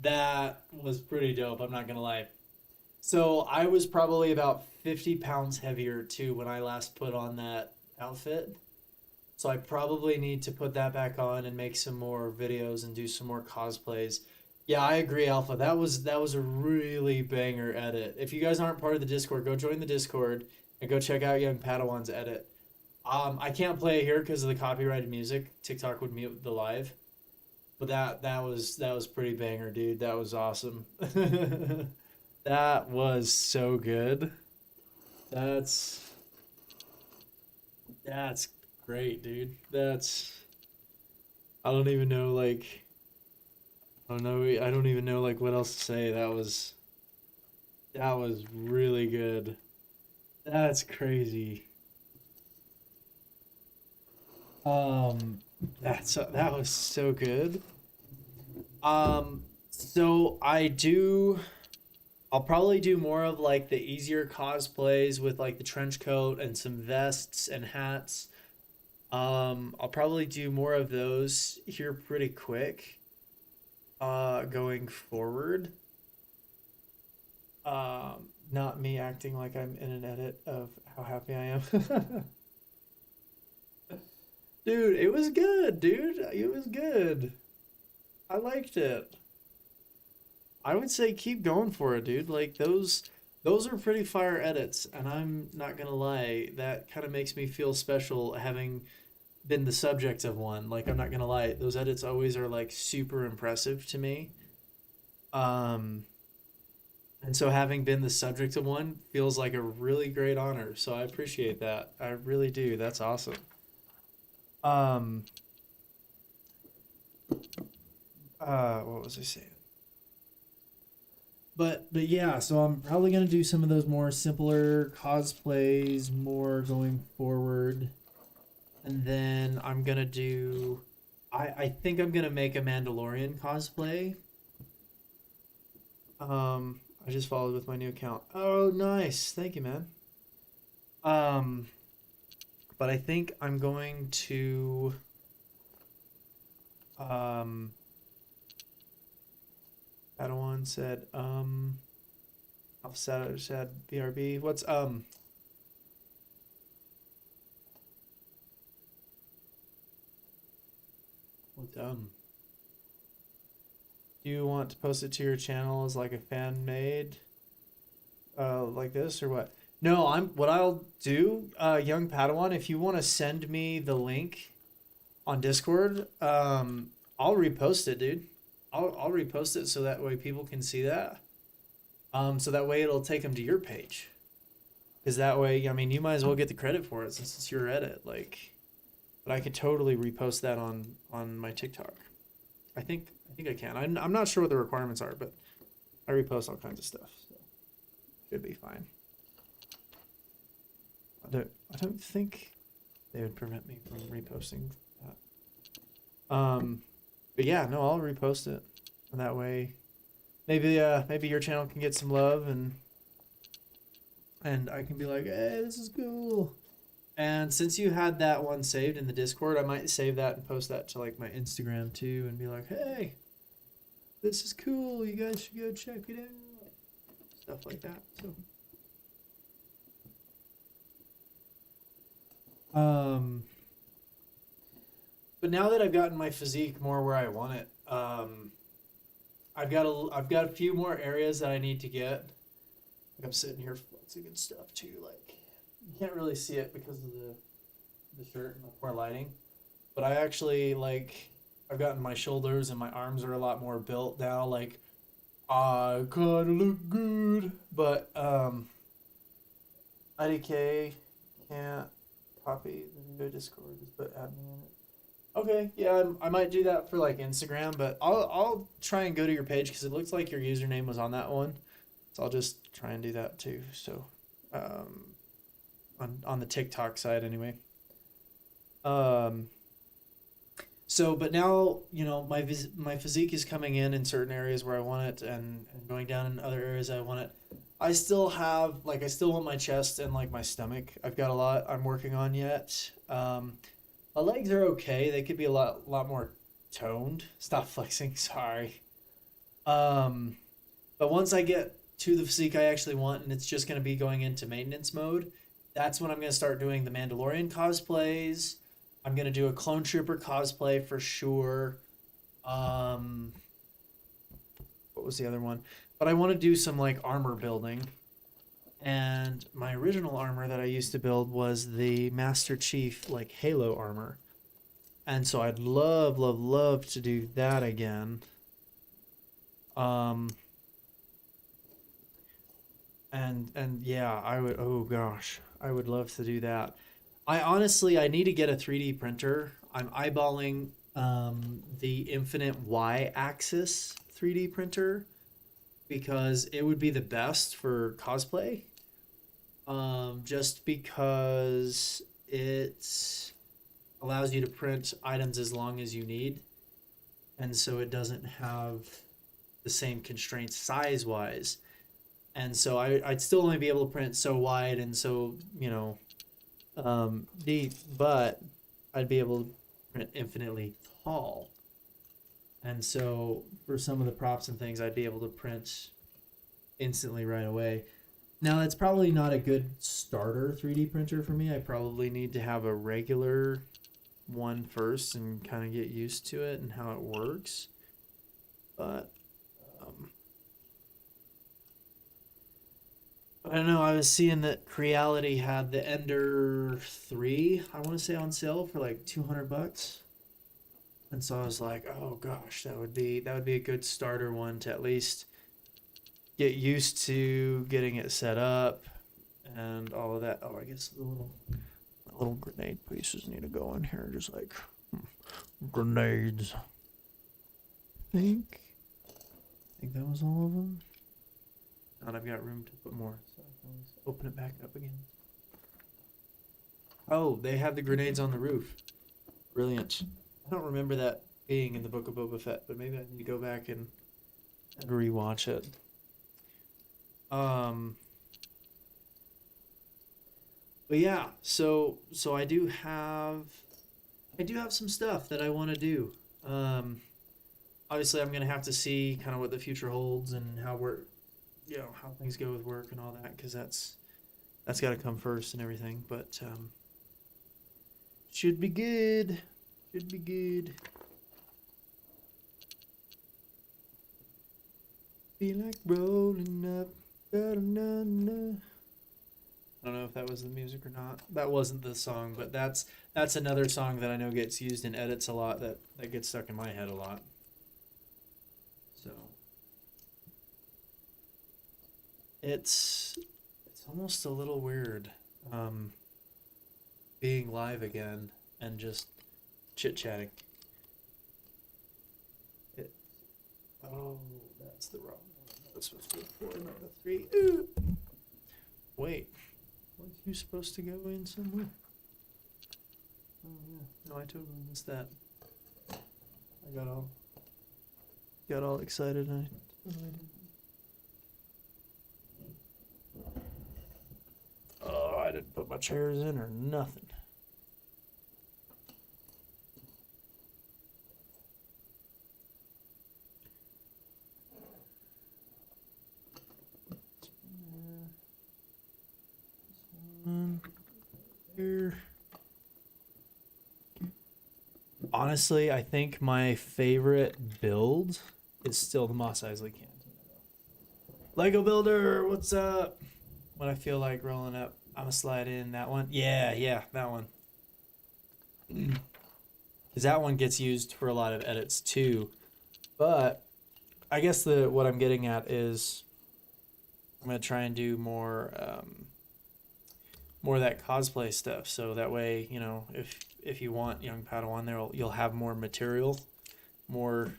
Speaker 2: That was pretty dope, I'm not gonna lie. So I was probably about 50 pounds heavier too when I last put on that outfit. So I probably need to put that back on and make some more videos and do some more cosplays. Yeah, I agree, Alpha. That was a really banger edit. If you guys aren't part of the Discord, go join the Discord and go check out Young Padawan's edit. I can't play it here because of the copyrighted music. TikTok would mute the live. But that was pretty banger, dude. That was awesome. That was so good. That's great, dude. I don't even know I don't even know what else to say. That was really good. That's crazy. That was so good. So I'll probably do more of the easier cosplays with the trench coat and some vests and hats. I'll probably do more of those here pretty quick, going forward. Not me acting like I'm in an edit of how happy I am. Dude, it was good, dude. It was good. I liked it. I would say keep going for it, dude. Those are pretty fire edits, and I'm not gonna lie, that kind of makes me feel special having been the subject of one. Like, I'm not gonna lie, those edits always are like super impressive to me. Um, and so having been the subject of one feels like a really great honor. So I appreciate that. I really do. That's awesome. Um, what was I saying? But yeah, so I'm probably gonna do some of those more simpler cosplays more going forward. And then I'm gonna do I think I'm gonna make a Mandalorian cosplay. I just followed with my new account. Oh, nice. Thank you, man. Um, but I think I'm going to um Padawan said Alpha said BRB. What's do you want to post it to your channel as like a fan made like this or what? No, what I'll do, young Padawan, if you want to send me the link on Discord, I'll repost it, dude. I'll repost it so that way people can see that. So that way it'll take them to your page. Because that way, I mean, you might as well get the credit for it since it's your edit. Like, but I could totally repost that on my TikTok. I think I can. I'm not sure what the requirements are, but I repost all kinds of stuff, so should be fine. I don't think they would prevent me from reposting that. But yeah, no, I'll repost it, and that way, maybe your channel can get some love, and I can be like, hey, this is cool. And since you had that one saved in the Discord, I might save that and post that to like my Instagram too, and be like, hey, this is cool. You guys should go check it out. Stuff like that. So. But now that I've gotten my physique more where I want it, I've got a few more areas that I need to get. Like I'm sitting here flexing and stuff too. Like you can't really see it because of the shirt and the poor lighting. But I actually like I've gotten my shoulders and my arms are a lot more built now. Like I kinda look good. But IDK can't copy the new Discord, just put add me in it. Okay, yeah, I might do that for like Instagram, but I'll try and go to your page because it looks like your username was on that one, so I'll just try and do that too. So, on the TikTok side anyway. So, but now you know my physique is coming in certain areas where I want it, and going down in other areas I want it. I still want my chest and like my stomach. I've got a lot I'm working on yet. My legs are okay. They could be a lot more toned. Stop flexing. Sorry. But once I get to the physique I actually want, and it's just gonna be going into maintenance mode, that's when I'm gonna start doing the Mandalorian cosplays. I'm gonna do a Clone Trooper cosplay for sure. What was the other one? But I want to do some like armor building. And my original armor that I used to build was the Master Chief like Halo armor. And so I'd love to do that again. And yeah, I would, oh gosh, I would love to do that. I need to get a 3D printer. I'm eyeballing the Infinite Y-axis 3D printer because it would be the best for cosplay. Just because it allows you to print items as long as you need, and so it doesn't have the same constraints size-wise. And so I'd still only be able to print so wide and so, deep, but I'd be able to print infinitely tall. And so for some of the props and things, I'd be able to print instantly right away. Now, that's probably not a good starter 3D printer for me. I probably need to have a regular one first and kind of get used to it and how it works. But, I don't know. I was seeing that Creality had the Ender 3, I want to say, on sale for like $200. And so I was like, "Oh gosh, that would be a good starter one to at least get used to getting it set up and all of that." Oh, I guess the little grenade pieces need to go in here, just like grenades. I think that was all of them. And I've got room to put more, so I can always open it back up again. Oh, they have the grenades on the roof. Brilliant. I don't remember that being in the Book of Boba Fett, but maybe I need to go back and rewatch it. But yeah, so I do have some stuff that I want to do. Obviously I'm gonna have to see kind of what the future holds and how how things go with work and all that, because that's got to come first and everything. But should be good. Should be good. Feel like rolling up. Da-da-na-na. I don't know if that was the music or not. That wasn't the song, but that's another song that I know gets used in edits a lot, that gets stuck in my head a lot. So it's almost a little weird being live again and just chit-chatting. Oh, that's the wrong one. That's supposed to be 4, not the 3. Ooh. Wait, was you supposed to go in somewhere? Oh yeah, no, I totally missed that. I got all excited. And I totally didn't. Oh, I didn't put my chairs in or nothing. Here. Honestly, I think my favorite build is still the Mos Eisley Cantina. Lego Builder, what's up? When I feel like rolling up, I'm gonna slide in that one. Yeah, that one. Because that one gets used for a lot of edits too. But I guess what I'm getting at is I'm gonna try and do more of that cosplay stuff. So that way, if you want young Padawan there, you'll have more material, more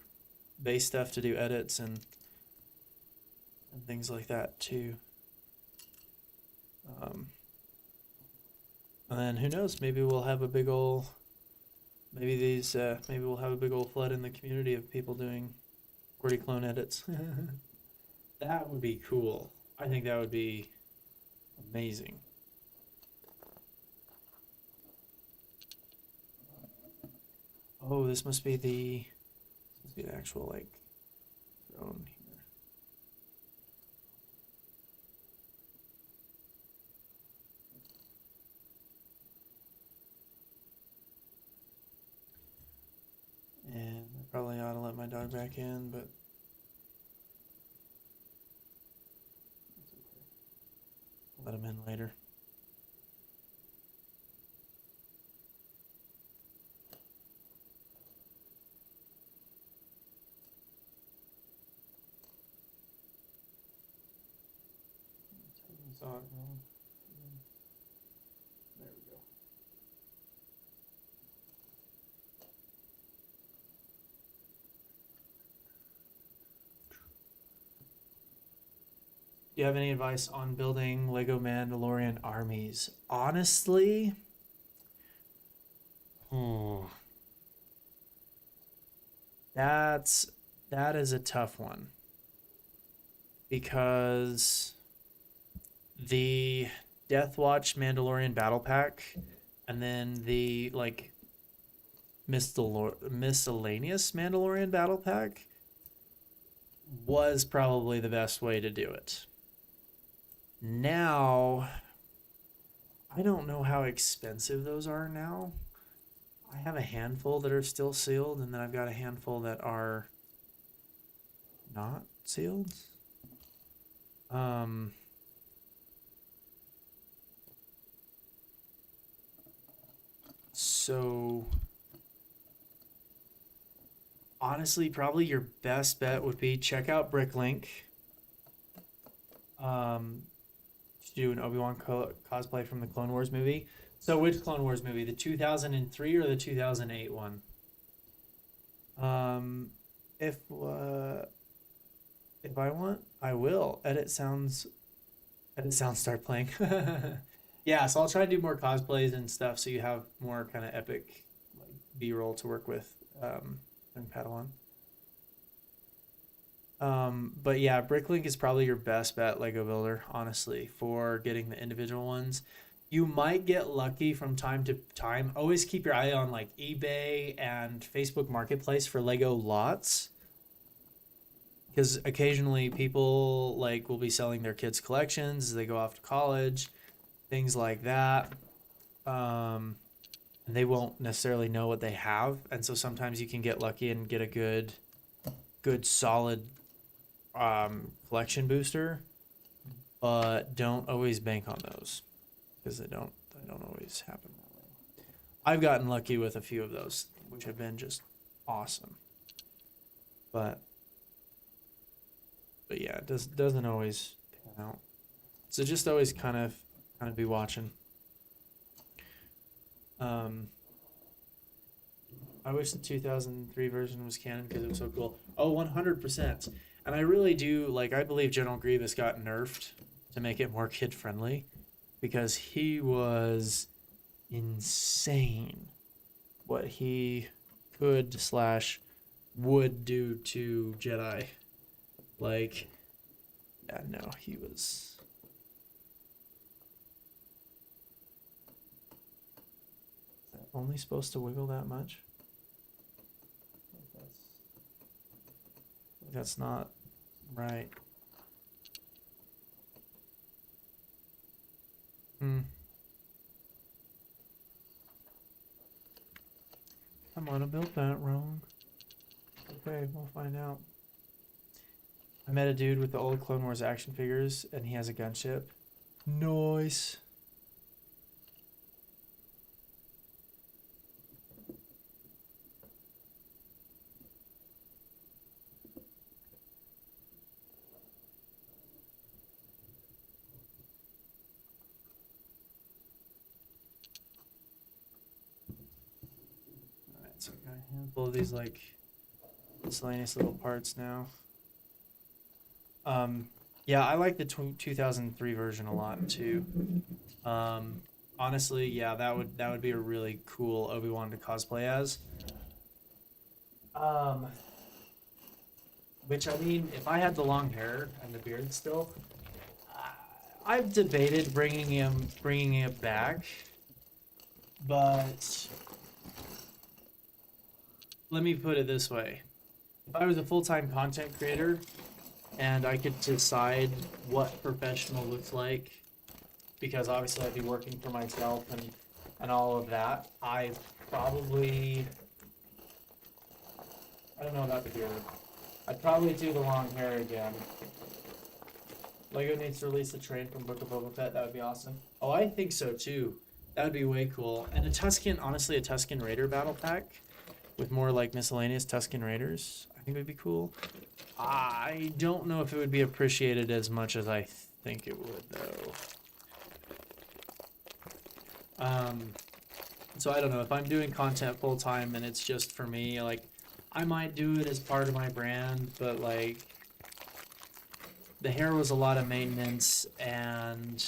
Speaker 2: base stuff to do edits and things like that too. And then who knows? Maybe we'll have a big ol' maybe we'll have a big old flood in the community of people doing QWERTY clone edits. That would be cool. I think that would be amazing. Oh, this must be the actual like throne here. And I probably ought to let my dog back in, but that's okay. I'll let him in later. Saw it wrong. There we go. Do you have any advice on building Lego Mandalorian armies? Honestly, that is a tough one, because the Death Watch Mandalorian Battle Pack and then the like miscellaneous Mandalorian Battle Pack was probably the best way to do it. Now, I don't know how expensive those are now. I have a handful that are still sealed, and then I've got a handful that are not sealed. So honestly, probably your best bet would be check out Bricklink. To do an Obi-Wan cosplay from the Clone Wars movie. So which Clone Wars movie? The 2003 or the 2008 one? If I want, I will. Edit sounds, start playing. Yeah, so I'll try to do more cosplays and stuff so you have more kind of epic like B-roll to work with in Padawan. But yeah, Bricklink is probably your best bet, Lego Builder, honestly, for getting the individual ones. You might get lucky from time to time. Always keep your eye on like eBay and Facebook Marketplace for Lego lots. Because occasionally people like will be selling their kids' collections as they go off to college, things like that. And they won't necessarily know what they have. And so sometimes you can get lucky and get a good solid collection booster, but don't always bank on those because they don't always happen that way. I've gotten lucky with a few of those, which have been just awesome. But yeah, it doesn't always pan out. So just always kind of be watching. I wish the 2003 version was canon because it was so cool. Oh, 100%. And I really do, like, I believe General Grievous got nerfed to make it more kid-friendly because he was insane what he could / would do to Jedi. Like, yeah, no, he was... Is that only supposed to wiggle that much? That's not right. I might have built that wrong. Okay, we'll find out. I met a dude with the old Clone Wars action figures, and he has a gunship. Nice. So I got a handful of these like miscellaneous little parts now. Yeah, I like the 2003 version a lot too. Honestly, yeah, that would be a really cool Obi-Wan to cosplay as. Which I mean, if I had the long hair and the beard still, I've debated bringing it back, but. Let me put it this way. If I was a full-time content creator and I could decide what professional looks like, because obviously I'd be working for myself and all of that, I don't know about the beard. I'd probably do the long hair again. Lego needs to release the train from Book of Boba Fett. That would be awesome. Oh, I think so too. That would be way cool. And a Tusken Raider battle pack with more like miscellaneous Tusken Raiders, I think would be cool. I don't know if it would be appreciated as much as I think it would, though. So I don't know if I'm doing content full time and it's just for me. Like, I might do it as part of my brand, but like, the hair was a lot of maintenance, and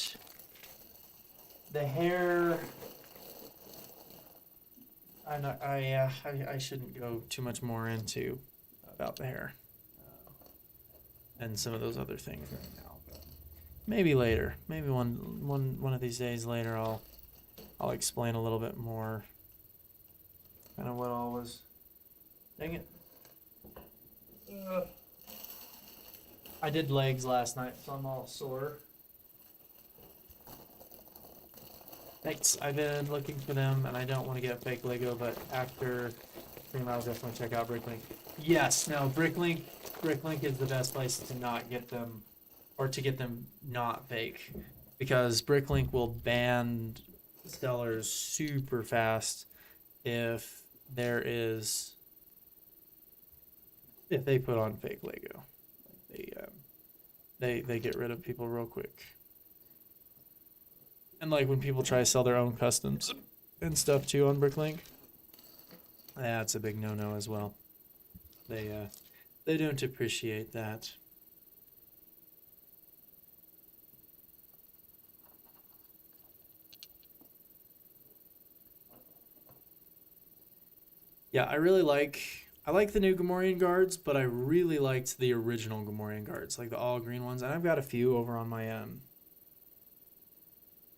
Speaker 2: the hair. I shouldn't go too much more into about the hair and some of those other things right now. But maybe later, maybe one of these days later, I'll explain a little bit more. Kind of what all was. Dang it! I did legs last night, so I'm all sore. Thanks. I've been looking for them, and I don't want to get fake Lego, but after stream, I'll definitely check out Bricklink. Yes, no, Bricklink is the best place to not get them, or to get them not fake, because Bricklink will ban sellers super fast. if they put on fake Lego. They get rid of people real quick. And like when people try to sell their own customs and stuff too on Bricklink, that's a big no-no as well. They don't appreciate that. Yeah, I like the new Gamorrean guards, but I really liked the original Gamorrean guards, like the all green ones. And I've got a few over on my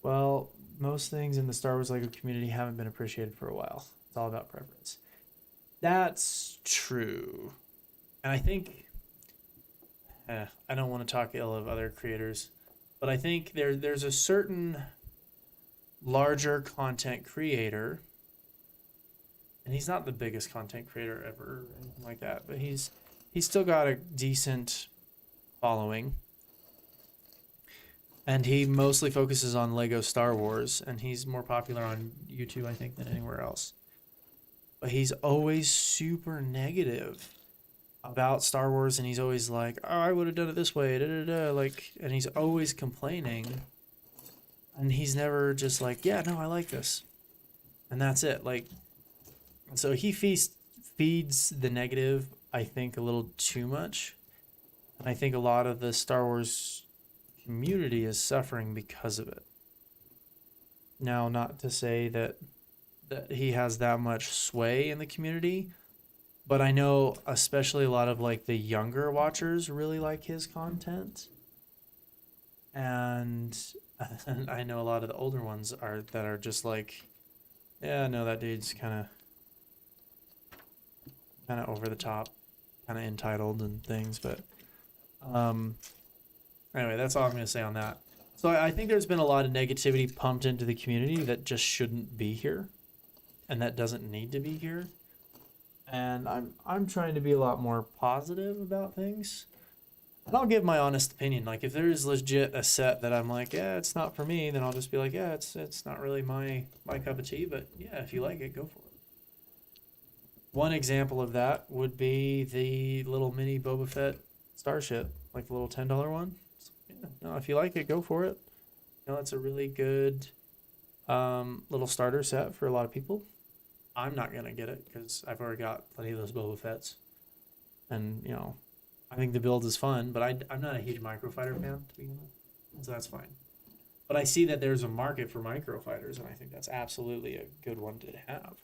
Speaker 2: well, most things in the Star Wars Lego community haven't been appreciated for a while. It's all about preference. That's true. And I think I don't want to talk ill of other creators, but I think there's a certain larger content creator, and he's not the biggest content creator ever or anything like that, but he's still got a decent following. And he mostly focuses on Lego Star Wars, and he's more popular on YouTube, I think, than anywhere else. But he's always super negative about Star Wars, and he's always like, "Oh, I would have done it this way," da, da, da, like, and he's always complaining. And he's never just like, "Yeah, no, I like this," and that's it. Like, so he feeds the negative, I think, a little too much, and I think a lot of the Star Wars community is suffering because of it. Now, not to say that he has that much sway in the community, but I know especially a lot of like the younger watchers really like his content, and I know a lot of the older ones are just like, yeah, no, that dude's kind of over the top, kind of entitled and things, but anyway, that's all I'm going to say on that. So I think there's been a lot of negativity pumped into the community that just shouldn't be here, and that doesn't need to be here. And I'm trying to be a lot more positive about things. And I'll give my honest opinion. Like if there's legit a set that I'm like, yeah, it's not for me, then I'll just be like, yeah, it's not really my cup of tea, but yeah, if you like it, go for it. One example of that would be the little mini Boba Fett starship, like the little $10 one. Yeah, no, if you like it, go for it. You know, it's a really good little starter set for a lot of people. I'm not gonna get it because I've already got plenty of those Boba Fetts, and you know, I think the build is fun, but I'm not a huge microfighter fan to begin with, so that's fine. But I see that there's a market for microfighters, and I think that's absolutely a good one to have.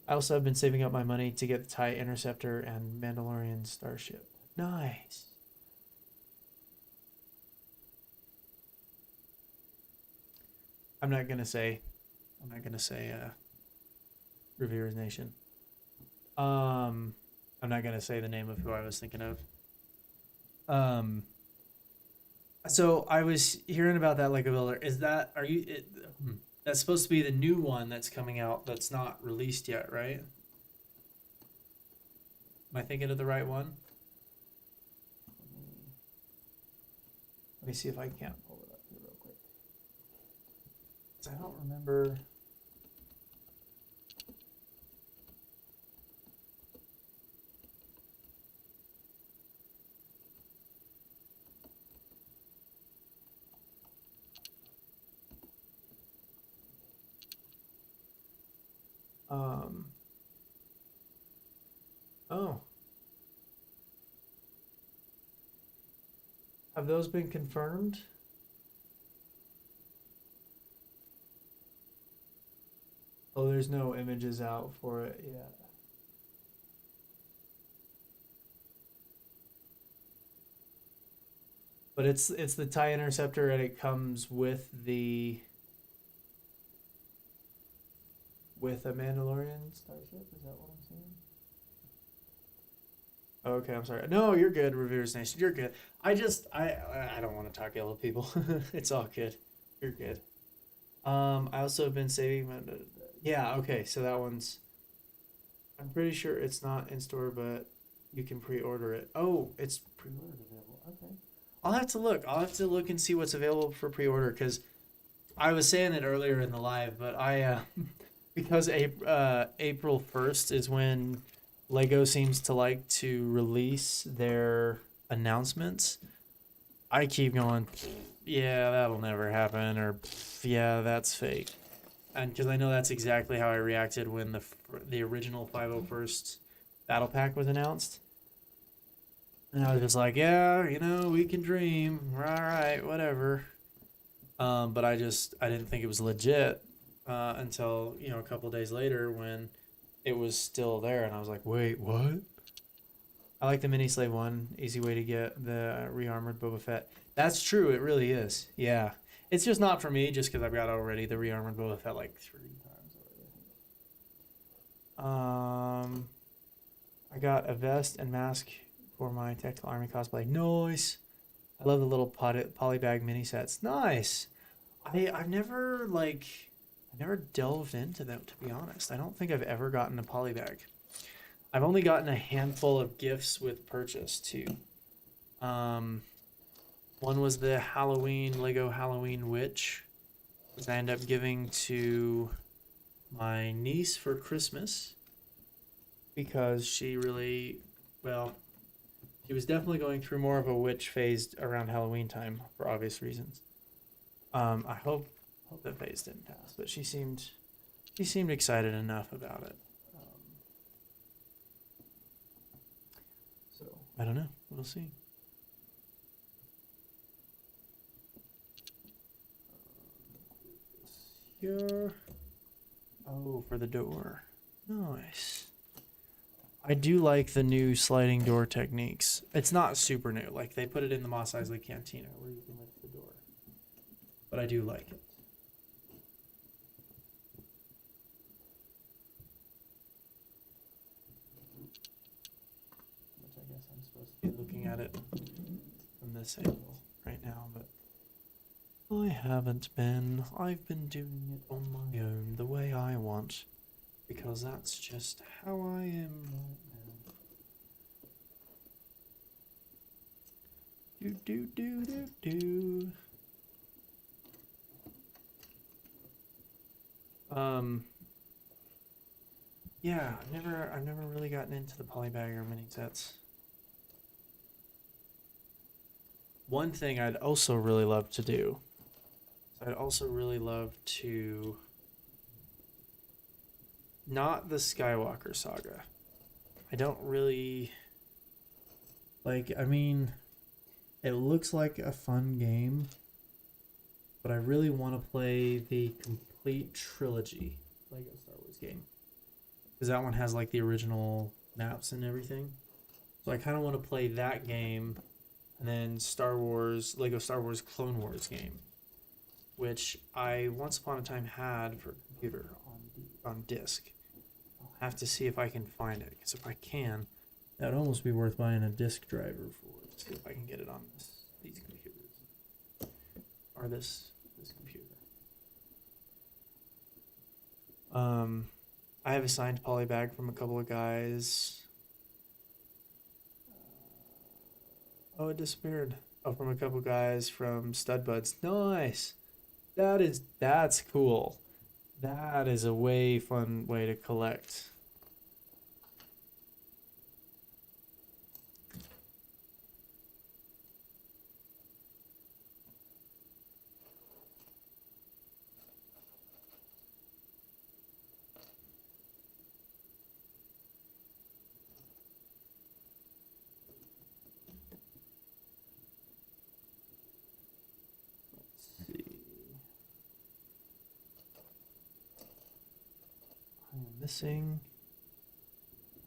Speaker 2: I also have been saving up my money to get the TIE Interceptor and Mandalorian starship. Nice. I'm not gonna say Revere's Nation. I'm not gonna say the name of who I was thinking of. So I was hearing about that Lego builder. That's supposed to be the new one that's coming out that's not released yet, right? Am I thinking of the right one? Let me see if I can't pull it up here real quick. 'Cause I don't remember. Oh. Have those been confirmed? Oh, there's no images out for it yet. But it's the TIE Interceptor, and it comes with a Mandalorian starship. Is that what I'm saying? Okay, I'm sorry. No, you're good, Revere's Nation. You're good. I don't want to talk ill of people. It's all good. You're good. I also have been saving my. Yeah. Okay. So that one's. I'm pretty sure it's not in store, but you can pre-order it. Oh, it's pre-ordered available. Okay. I'll have to look. I'll have to look and see what's available for pre-order because I was saying it earlier in the live, but because April 1st is when Lego seems to like to release their announcements. I keep going, yeah, that'll never happen, or yeah, that's fake. And because I know that's exactly how I reacted when the original 501st Battle Pack was announced. And I was just like, yeah, we can dream. All right, whatever. But I didn't think it was legit until, a couple days later when it was still there. And I was like, wait, what? I like the mini slave one. Easy way to get the rearmored Boba Fett. That's true. It really is. Yeah. It's just not for me just because I've got already the rearmored Boba Fett like 3 times already. I got a vest and mask for my Tactical Army cosplay. Nice. I love the little polybag mini sets. Nice. I've never delved into them, to be honest. I don't think I've ever gotten a polybag. I've only gotten a handful of gifts with purchase too. One was the Lego Halloween Witch, which I ended up giving to my niece for Christmas because she really, she was definitely going through more of a witch phase around Halloween time for obvious reasons. I hope that phase didn't pass, but she seemed excited enough about it. So I don't know. We'll see. Here. Oh, for the door. Nice. I do like the new sliding door techniques. It's not super new. Like, they put it in the Mos Eisley Cantina where you can lift the door. But I do like it. Which I guess I'm supposed to be looking at it from this angle right now, but I haven't been. I've been doing it on my own, the way I want. Because that's just how I am right now. Do. Yeah, I've never really gotten into the polybag or mini sets. One thing I'd also really love to do. I'd also really love to. Not the Skywalker saga. I don't really it looks like a fun game, but I really want to play the complete trilogy Lego Star Wars game. Because that one has like the original maps and everything. So I kind of want to play that game and then Lego Star Wars Clone Wars game, which I once upon a time had for a computer on disc. I'll have to see if I can find it, because if I can, that would almost be worth buying a disc driver for. See if I can get it on these computers or this computer. I have a signed polybag from a couple of guys. Oh, it disappeared. Oh, from a couple of guys from Stud Buds. Nice. That's cool. That is a way fun way to collect.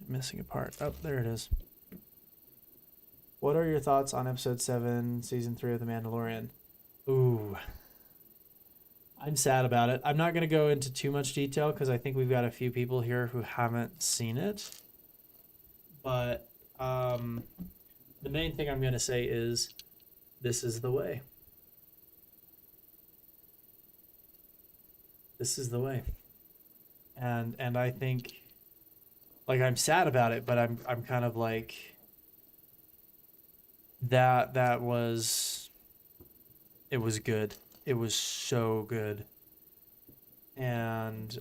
Speaker 2: Missing a part. Oh, there it is. What are your thoughts on episode 7, season 3 of The Mandalorian? Ooh. I'm sad about it. I'm not going to go into too much detail because I think we've got a few people here who haven't seen it. But the main thing I'm going to say is this is the way. This is the way. And I think, like, I'm sad about it, but I'm kind of like, that was, it was good. It was so good. And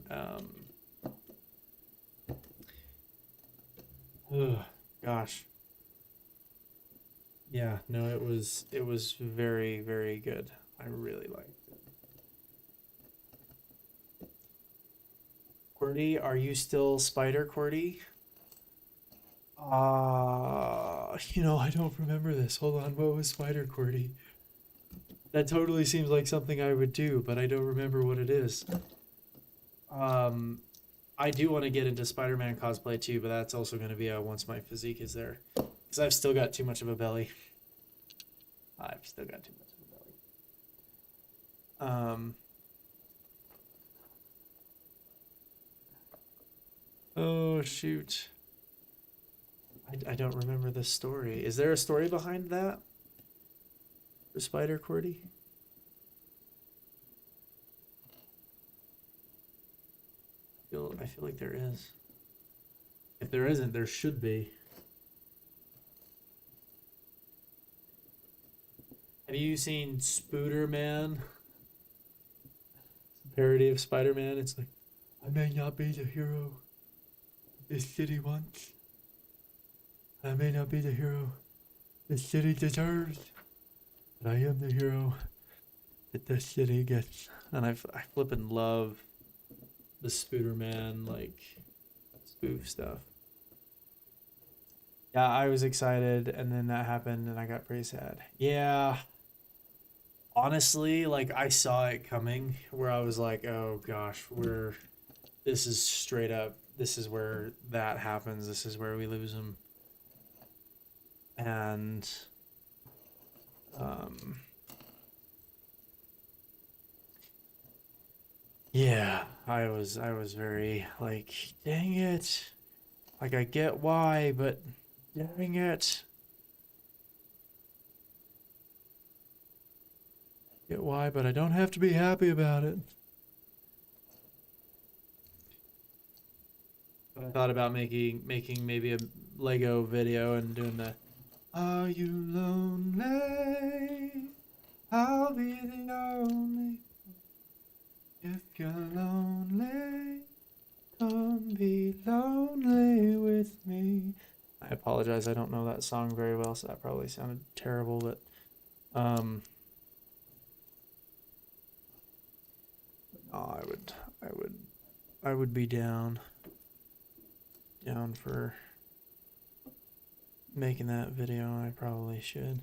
Speaker 2: Ugh, gosh. Yeah, no, it was very, very good. I really liked it. QWERTY, are you still Spider QWERTY? I don't remember this. Hold on, what was Spider QWERTY? That totally seems like something I would do, but I don't remember what it is. I do want to get into Spider-Man cosplay too, but that's also going to be once my physique is there. Because I've still got too much of a belly. I've still got too much of a belly. Oh, shoot. I don't remember the story. Is there a story behind that? For Spider QWERTY? I feel like there is. If there isn't, there should be. Have you seen Spooderman? It's a parody of Spider-Man. It's like, I may not be the hero this city wants. I may not be the hero this city deserves. But I am the hero that this city gets. And I flippin' love the Spooderman, like, spoof stuff. Yeah, I was excited, and then that happened, and I got pretty sad. Yeah. Honestly, like, I saw it coming, where I was like, oh gosh, this is straight up, this is where that happens, this is where we lose him. And, yeah, I was very, like, dang it. Like, I get why, but dang it. Get why, but I don't have to be happy about it. But I thought about making maybe a Lego video and doing the Are you lonely? I'll be the only. If you're lonely, come be lonely with me. I apologize, I don't know that song very well, so that probably sounded terrible, but oh, I would be down for making that video. I probably should.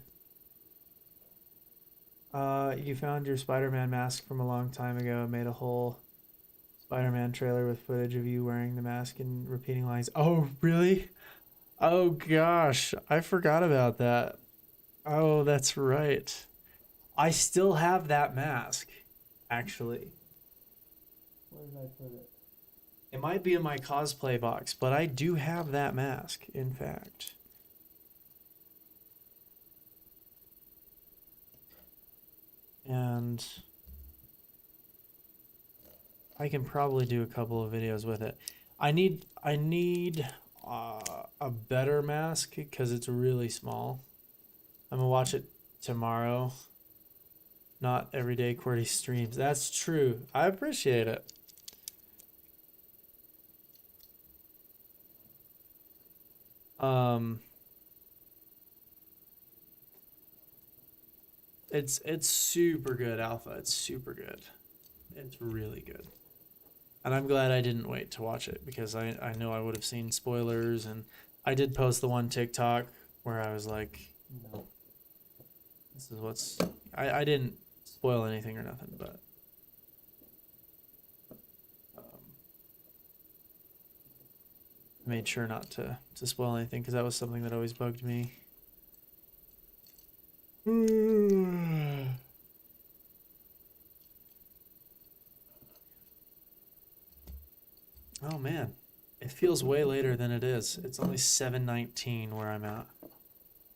Speaker 2: You found your Spider-Man mask from a long time ago. Made a whole Spider-Man trailer with footage of you wearing the mask and repeating lines. Oh, really? Oh gosh, I forgot about that. Oh, that's right. I still have that mask, actually.
Speaker 1: Where did I put it?
Speaker 2: It might be in my cosplay box, but I do have that mask, in fact. And I can probably do a couple of videos with it. I need a better mask because it's really small. I'm gonna watch it tomorrow. Not everyday QWERTY streams. That's true. I appreciate it. It's super good, Alpha. It's super good. It's really good. And I'm glad I didn't wait to watch it because I know I would have seen spoilers, and I did post the one TikTok where I was like, no, this is what's I didn't spoil anything or nothing, but made sure not to spoil anything because that was something that always bugged me. Oh man, it feels way later than it is. It's only 7:19 where I'm at.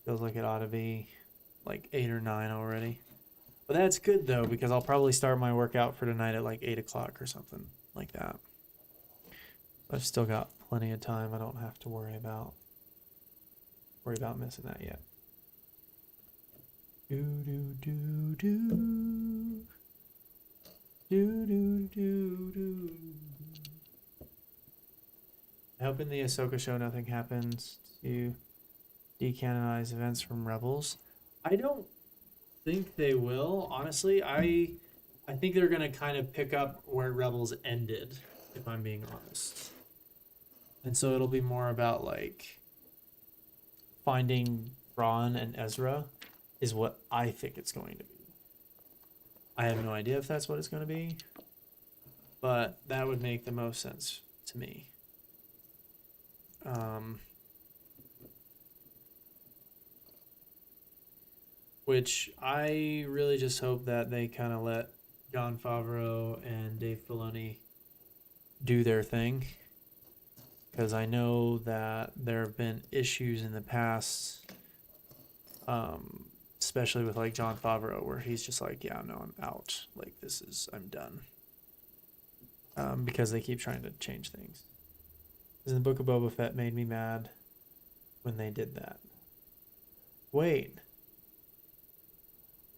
Speaker 2: Feels like it ought to be like 8 or 9 already. But that's good though, because I'll probably start my workout for tonight at like 8 o'clock or something like that. I've still got plenty of time. I don't have to worry about missing that yet. Do do do do do do do do. I hope in the Ahsoka show nothing happens to decanonize events from Rebels. I don't think they will. Honestly, I think they're gonna kind of pick up where Rebels ended, if I'm being honest. And so it'll be more about like finding Ron and Ezra is what I think it's going to be. I have no idea if that's what it's going to be, but that would make the most sense to me. Which I really just hope that they kind of let Jon Favreau and Dave Filoni do their thing, because I know that there have been issues in the past, especially with like Jon Favreau, where he's just like, yeah, no, I'm out. Like I'm done. Because they keep trying to change things. Because the Book of Boba Fett made me mad when they did that. Wait.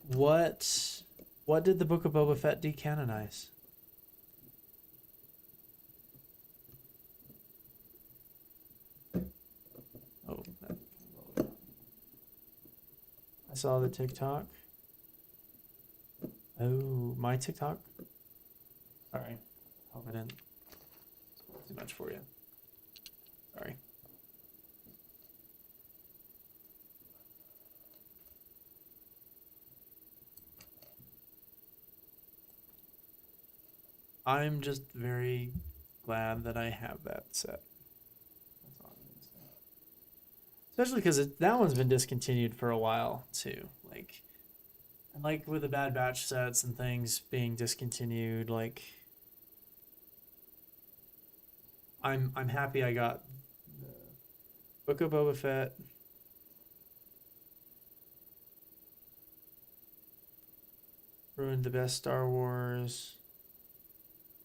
Speaker 2: What did the Book of Boba Fett decanonize? Oh, I saw the TikTok. Oh, my TikTok? Sorry. Hope I didn't spoil too much for you. Sorry. I'm just very glad that I have that set. That's all I'm gonna say. Especially because that one's been discontinued for a while too. Like with the Bad Batch sets and things being discontinued, like I'm happy I got the Book of Boba Fett. Ruined the best Star Wars.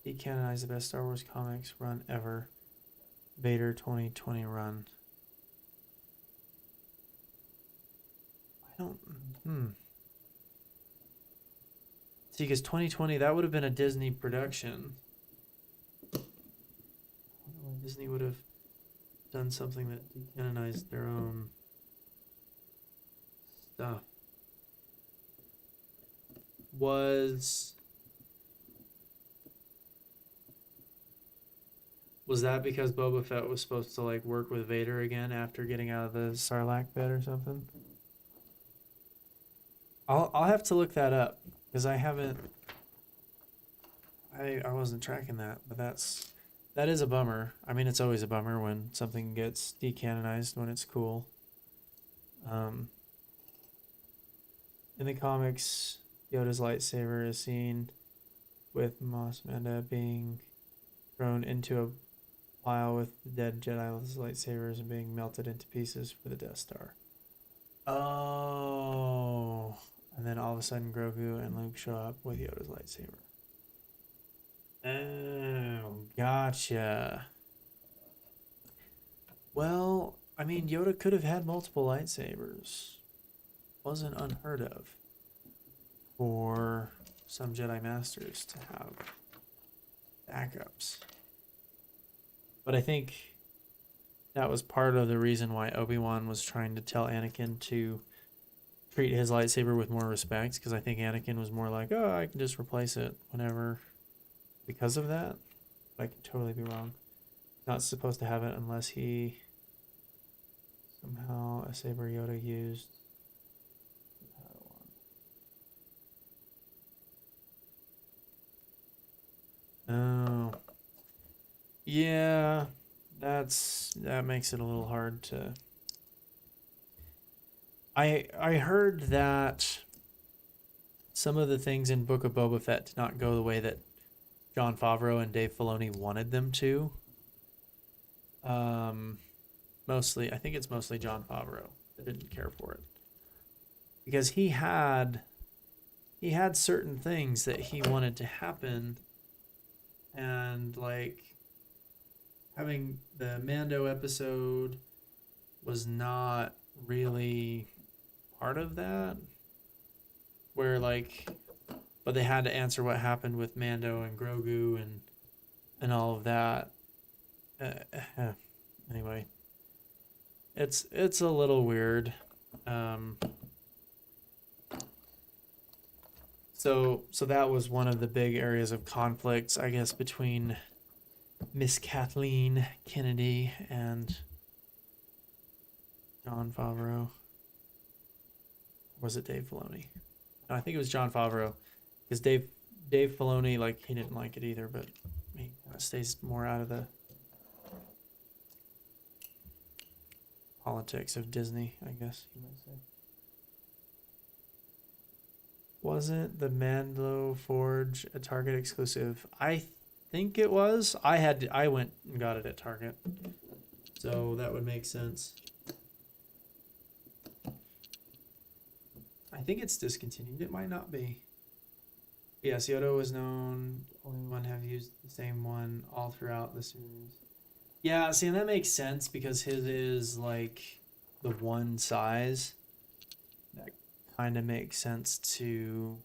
Speaker 2: Decanonized the best Star Wars comics run ever. Vader 2020 run. I don't. See, because 2020, that would have been a Disney production. I wonder why Disney would have done something that decanonized their own stuff. Was that because Boba Fett was supposed to like work with Vader again after getting out of the Sarlacc pit or something? I'll have to look that up because I haven't. I wasn't tracking that, but that is a bummer. I mean, it's always a bummer when something gets decanonized when it's cool. In the comics, Yoda's lightsaber is seen with Mos Manda being thrown into a pile with the dead Jedi's lightsabers and being melted into pieces for the Death Star. Oh. And then all of a sudden Grogu and Luke show up with Yoda's lightsaber. Oh, gotcha. Well, I mean, Yoda could have had multiple lightsabers. Wasn't unheard of for some Jedi Masters to have backups. But I think that was part of the reason why Obi-Wan was trying to tell Anakin to treat his lightsaber with more respect, because I think Anakin was more like, oh, I can just replace it whenever, because of that. But I could totally be wrong. Not supposed to have it unless he somehow a saber Yoda used. Oh. Yeah, that makes it a little hard to. I heard that some of the things in Book of Boba Fett did not go the way that Jon Favreau and Dave Filoni wanted them to. Mostly, I think it's mostly Jon Favreau that didn't care for it, because he had certain things that he wanted to happen, and like having the Mando episode was not really part of that, where like, but they had to answer what happened with Mando and Grogu and all of that. Anyway, it's a little weird. So that was one of the big areas of conflicts, I guess, between Miss Kathleen Kennedy and Jon Favreau. Or was it Dave Filoni? No, I think it was Jon Favreau, because Dave Filoni, like, he didn't like it either, but he kind of stays more out of the politics of Disney, I guess you might say. Wasn't the Mando Forge a Target exclusive? I think it was. I went and got it at Target, so that would make sense. I think it's discontinued. It might not be. Yes, Yoda was known. Only one have used the same one all throughout the series. Yeah, see, and that makes sense because his is like the one size. That kind of makes sense to.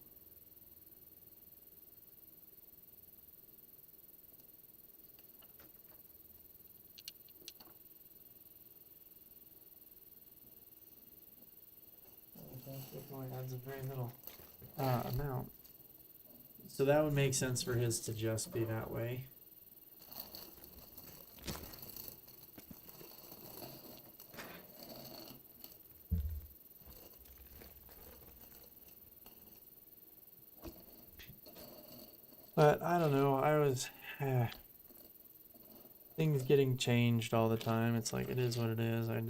Speaker 2: It only adds a very little amount. So that would make sense for his to just be that way. But I don't know. I was things getting changed all the time. It's like it is what it is. I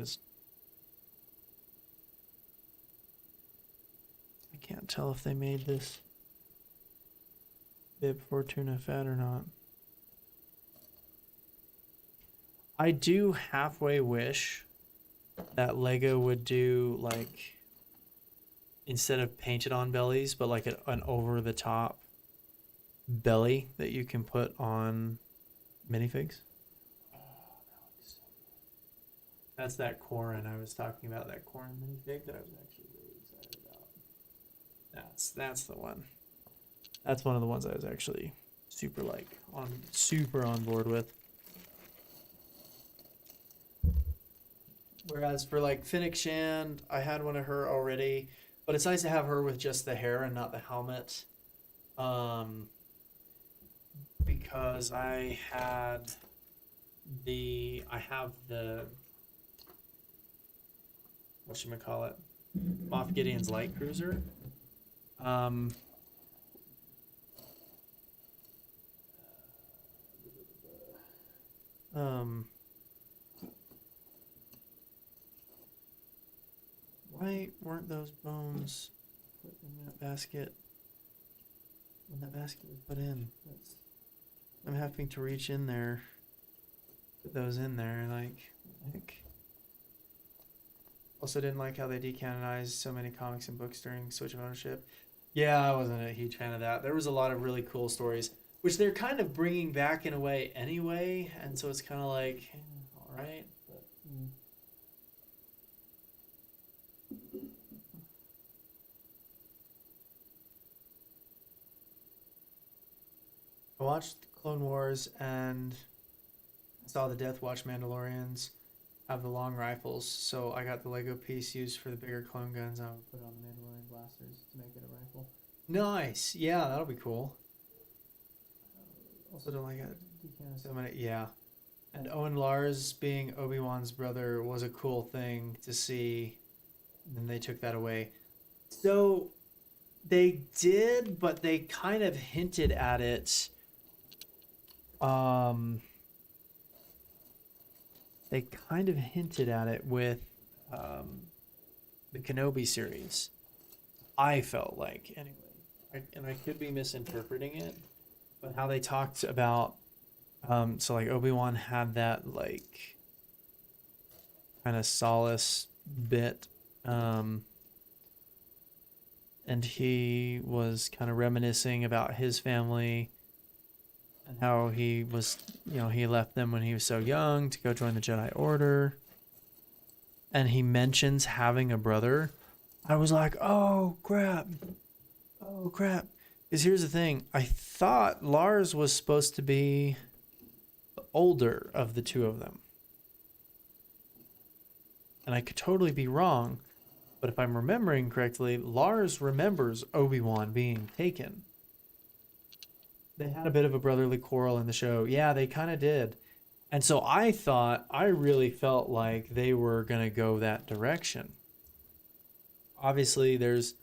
Speaker 2: can't tell if they made this bib Fortuna fat or not. I do halfway wish that Lego would do, like, instead of painted on bellies, but like an over the top belly that you can put on minifigs. That's that Corrin I was talking about, that Corrin minifig that I was actually really excited about. That's the one. That's one of the ones I was actually super on board with. Whereas for like Finnick Shand, I had one of her already, but it's nice to have her with just the hair and not the helmet. Because I have the whatchamacallit, Moff Gideon's light cruiser. Why weren't those bones put in that basket when that basket was put in? I'm having to reach in there, put those in there, like, also didn't like how they decanonized so many comics and books during Switch of Ownership. Yeah, I wasn't a huge fan of that. There was a lot of really cool stories, which they're kind of bringing back in a way anyway, and so it's kind of like, all right. But, I watched Clone Wars and saw the Death Watch Mandalorians have the long rifles, so I got the Lego piece used for the bigger clone guns. I would put on the Mandalorian blasters to make it a rifle. Nice. Yeah, that'll be cool. Also don't like it. So many, yeah. And Owen Lars being Obi-Wan's brother was a cool thing to see. Then they took that away. So they did, but they kind of hinted at it. They kind of hinted at it with the Kenobi series. I felt like, anyway, and I could be misinterpreting it, but how they talked about, so like Obi-Wan had that like kind of solace bit, and he was kind of reminiscing about his family and how he was, he left them when he was so young to go join the Jedi Order. And he mentions having a brother. I was like, oh, crap. Because here's the thing. I thought Lars was supposed to be the older of the two of them. and I could totally be wrong, but if I'm remembering correctly, Lars remembers Obi-Wan being taken. They had a bit of a brotherly quarrel in the show. Yeah, they kind of did. And so I really felt like they were going to go that direction. Obviously, there's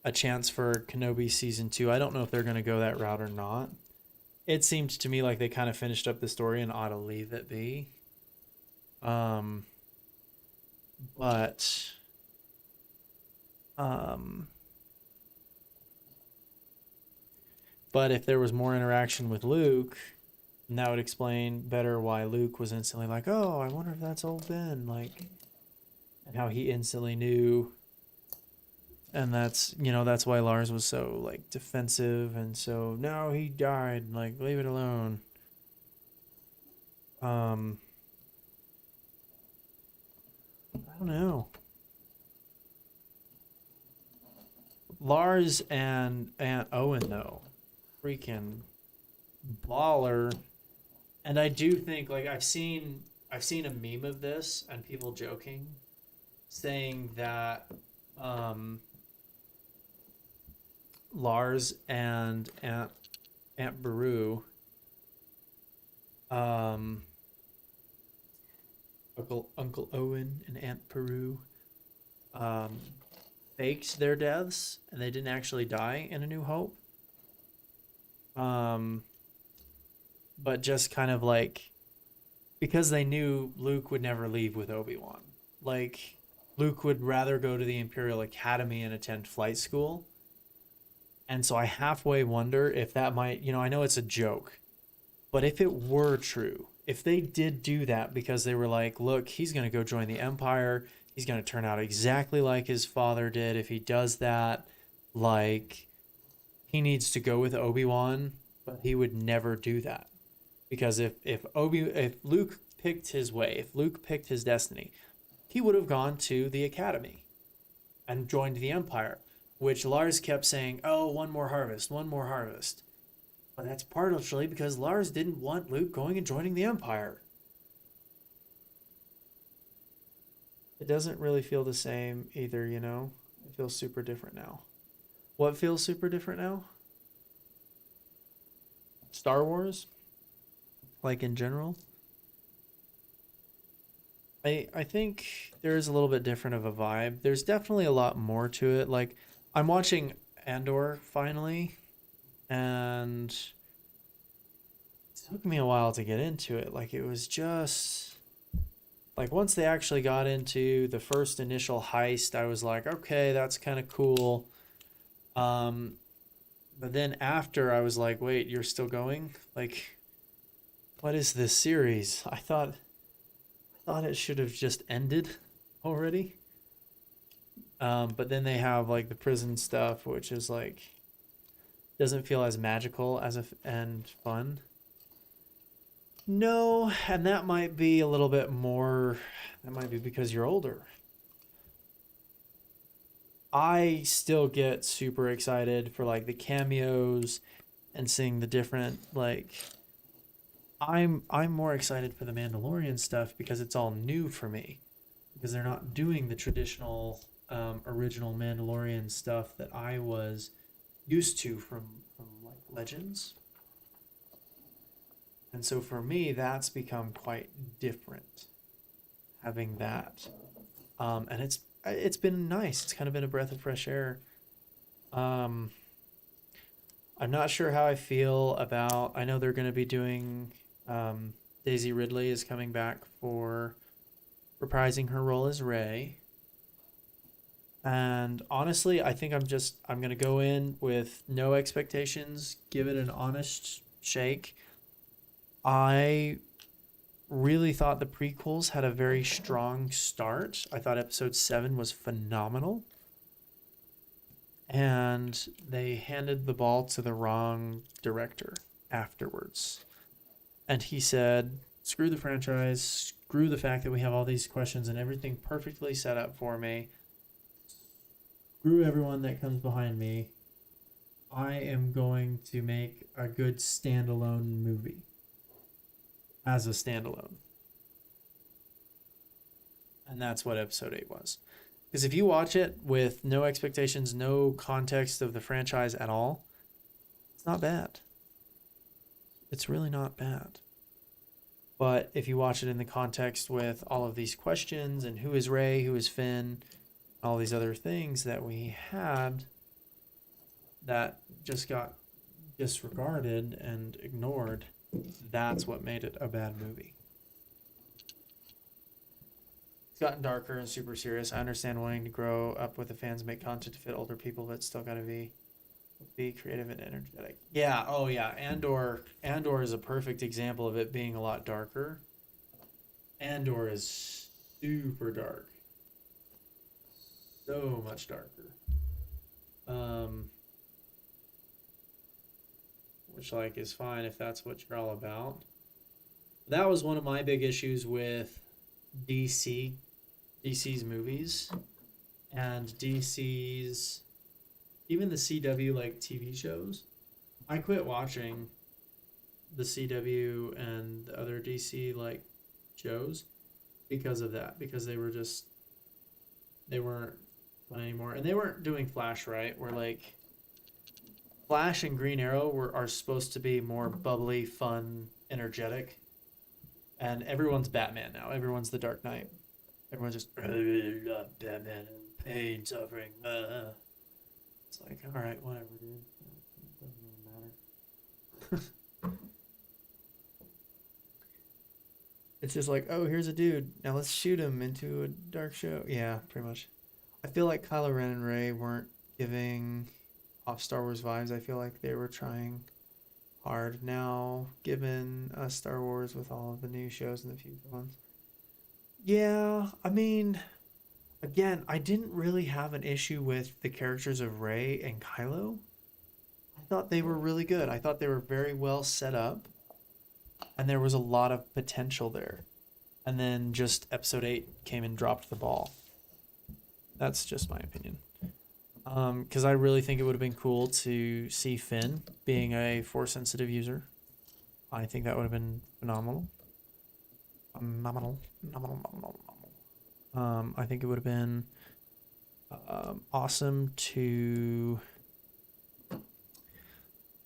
Speaker 2: a chance for Kenobi season 2. I don't know if they're going to go that route or not. It seemed to me like they kind of finished up the story and ought to leave it be. Um, but um, but if there was more interaction with Luke, and that would explain better why Luke was instantly like, "Oh, I wonder if that's old Ben," like, and how he instantly knew. And that's why Lars was so like defensive and so no, he died, like leave it alone. Um, I don't know. Lars and Aunt Owen though, freaking baller. And I do think like I've seen a meme of this and people joking, saying that um, Lars and Aunt Beru, um, Uncle Owen and Aunt Peru, um, faked their deaths and they didn't actually die in A New Hope. Um, but just kind of like because they knew Luke would never leave with Obi-Wan. Like Luke would rather go to the Imperial Academy and attend flight school. And so I halfway wonder if that might, I know it's a joke, but if it were true, if they did do that because they were like, look, he's going to go join the Empire. He's going to turn out exactly like his father did. If he does that, like, he needs to go with Obi-Wan, but he would never do that. Because if Luke picked his way, if Luke picked his destiny, he would have gone to the Academy and joined the Empire, which Lars kept saying, oh, one more harvest, one more harvest. But that's partially because Lars didn't want Luke going and joining the Empire. It doesn't really feel the same either, It feels super different now. What feels super different now? Star Wars? Like in general? I think there is a little bit different of a vibe. There's definitely a lot more to it. Like, I'm watching Andor finally, and it took me a while to get into it. Like, it was just like once they actually got into the first initial heist, I was like, okay, that's kind of cool. But then after, I was like, wait, you're still going? Like, what is this series? I thought it should have just ended already. But then they have like the prison stuff, which is like doesn't feel as magical and fun. No, and that might be a little bit more. That might be because you're older. I still get super excited for like the cameos and seeing the different like. I'm more excited for the Mandalorian stuff because it's all new for me, because they're not doing the traditional original Mandalorian stuff that I was used to from like Legends. And so for me, that's become quite different having that. And it's been nice. It's kind of been a breath of fresh air. I'm not sure how I feel about. I know they're going to be doing. Daisy Ridley is coming back for reprising her role as Rey. And honestly, I think I'm going to go in with no expectations, give it an honest shake. I really thought the prequels had a very strong start. I thought episode 7 was phenomenal. And they handed the ball to the wrong director afterwards. And he said, screw the franchise, screw the fact that we have all these questions and everything perfectly set up for me. Screw everyone that comes behind me. I am going to make a good standalone movie. As a standalone. And that's what episode 8 was. Because if you watch it with no expectations, no context of the franchise at all, it's not bad. It's really not bad. But if you watch it in the context with all of these questions and who is Rey, who is Finn, all these other things that we had that just got disregarded and ignored, that's what made it a bad movie. It's gotten darker and super serious. I understand wanting to grow up with the fans, make content to fit older people, but still gotta be creative and energetic. Yeah, oh yeah. Andor is a perfect example of it being a lot darker. Andor is super dark. So much darker. Which like is fine if that's what you're all about. That was one of my big issues with DC's movies and DC's even the CW like TV shows. I quit watching the CW and the other DC like shows because of that, because they weren't fun anymore, and they weren't doing Flash right, where like Flash and Green Arrow are supposed to be more bubbly, fun, energetic, and everyone's Batman now. Everyone's the Dark Knight. Everyone's just Batman, pain, suffering. It's like, all right, whatever, dude. It doesn't really matter. It's just like, oh, here's a dude. Now let's shoot him into a dark show. Yeah, pretty much. I feel like Kylo Ren and Rey weren't giving off Star Wars vibes. I feel like they were trying hard. Now, given Star Wars with all of the new shows and the future ones. Yeah, I mean, again, I didn't really have an issue with the characters of Rey and Kylo. I thought they were really good. I thought they were very well set up, and there was a lot of potential there. And then just episode 8 came and dropped the ball. That's just my opinion. Because I really think it would have been cool to see Finn being a Force-sensitive user. I think that would have been phenomenal. Phenomenal. I think it would have been awesome to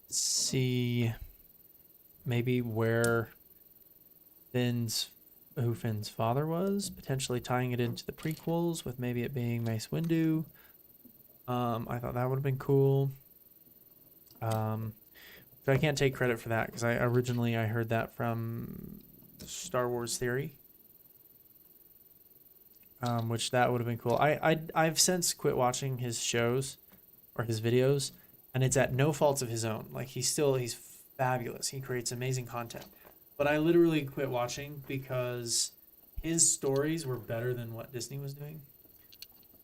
Speaker 2: see maybe who Finn's father was, potentially tying it into the prequels with maybe it being Mace Windu. I thought that would have been cool. But I can't take credit for that because I heard that from Star Wars Theory, which that would have been cool. I've since quit watching his shows or his videos, and it's at no faults of his own. Like he's fabulous. He creates amazing content. But I literally quit watching because his stories were better than what Disney was doing.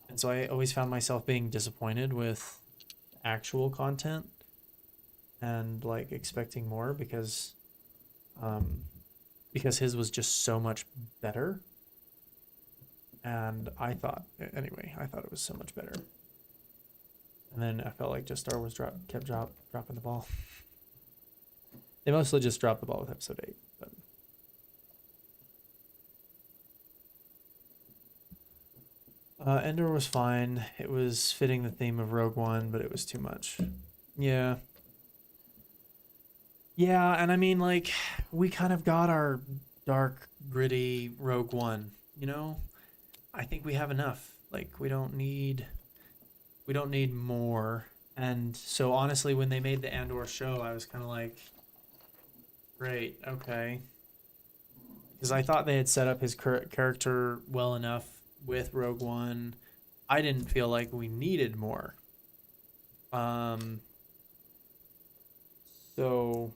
Speaker 2: And so I always found myself being disappointed with actual content and like expecting more because his was just so much better. And I thought it was so much better. And then I felt like just Star Wars kept dropping the ball. They mostly just dropped the ball with episode 8. But Endor was fine. It was fitting the theme of Rogue One, but it was too much. Yeah. Yeah, and I mean, like, we kind of got our dark, gritty Rogue One, you know? I think we have enough. Like, we don't need more. And so honestly, when they made the Andor show, I was kind of like, great, okay. Because I thought they had set up his character well enough with Rogue One. I didn't feel like we needed more. So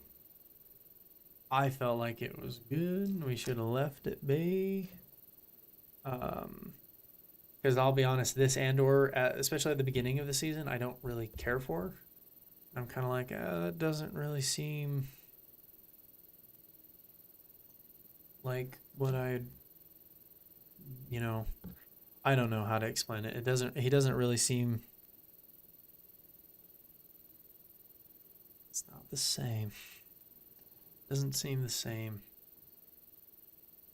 Speaker 2: I felt like it was good. We should have left it be. Because I'll be honest, this Andor, especially at the beginning of the season, I don't really care for. I'm kind of like, that doesn't really seem like what I don't know how to explain it. He doesn't really seem, it's not the same. Doesn't seem the same.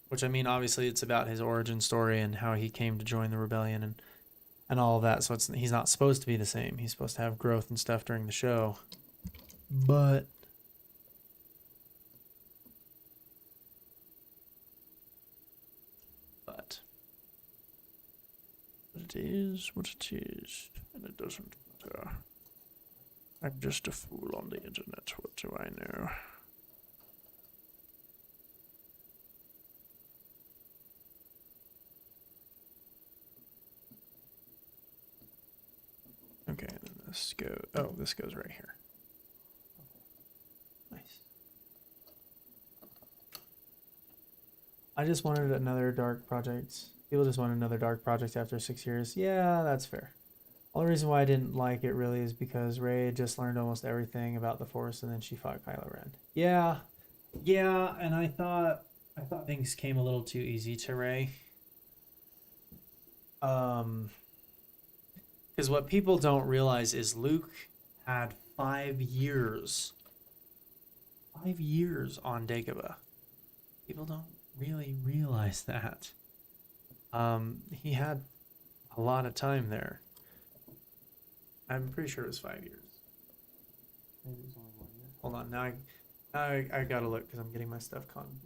Speaker 2: which I mean, obviously it's about his origin story and how he came to join the rebellion and all of that. So he's not supposed to be the same. He's supposed to have growth and stuff during the show. But it is what it is, and it doesn't matter. I'm just a fool on the internet. What do I know? Okay, then this goes. Oh, this goes right here. Nice. I just wanted another dark project. People just wanted another dark project after 6 years. Yeah, that's fair. Only reason why I didn't like it really is because Rey just learned almost everything about the Force, and then she fought Kylo Ren. Yeah, and I thought things came a little too easy to Rey. Because what people don't realize is Luke had 5 years. 5 years on Dagobah. People don't really realize that. He had a lot of time there. I'm pretty sure it was 5 years. Maybe it was only 1 year. Hold on, now I gotta look because I'm getting my stuff convoluted.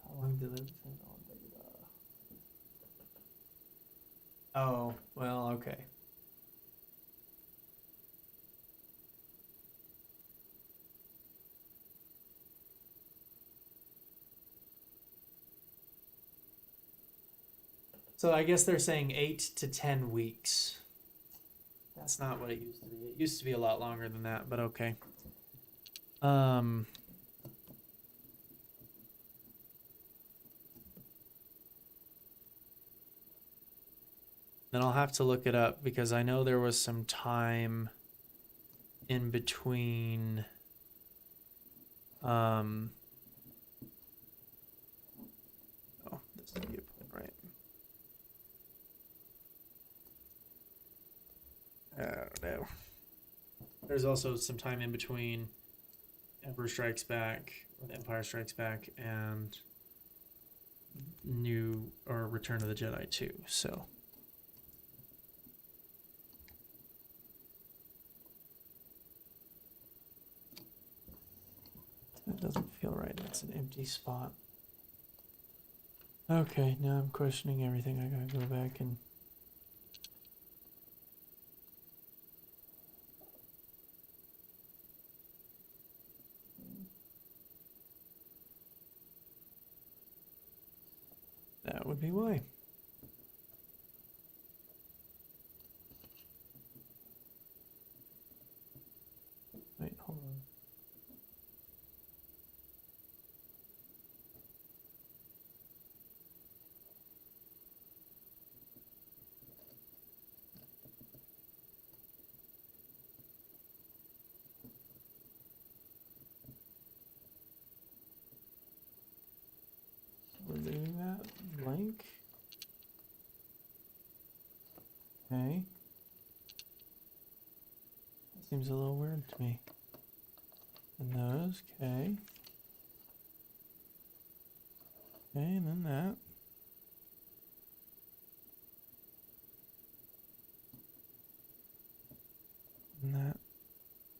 Speaker 2: How long did it spend on Dagobah? Oh, well, okay. So I guess they're saying 8 to 10 weeks. That's not what it used to be. It used to be a lot longer than that, but okay. Then I'll have to look it up because I know there was some time in between. Oh, this is the point, right? I don't know. There's also some time in between Emperor Strikes Back, or The Empire Strikes Back, and Return of the Jedi 2. So. That doesn't feel right. That's an empty spot. Okay, now I'm questioning everything. I gotta go back and... That would be why. Wait, hold on. We're leaving that blank. Okay. That seems a little weird to me. And those, okay. Okay, and then that. And that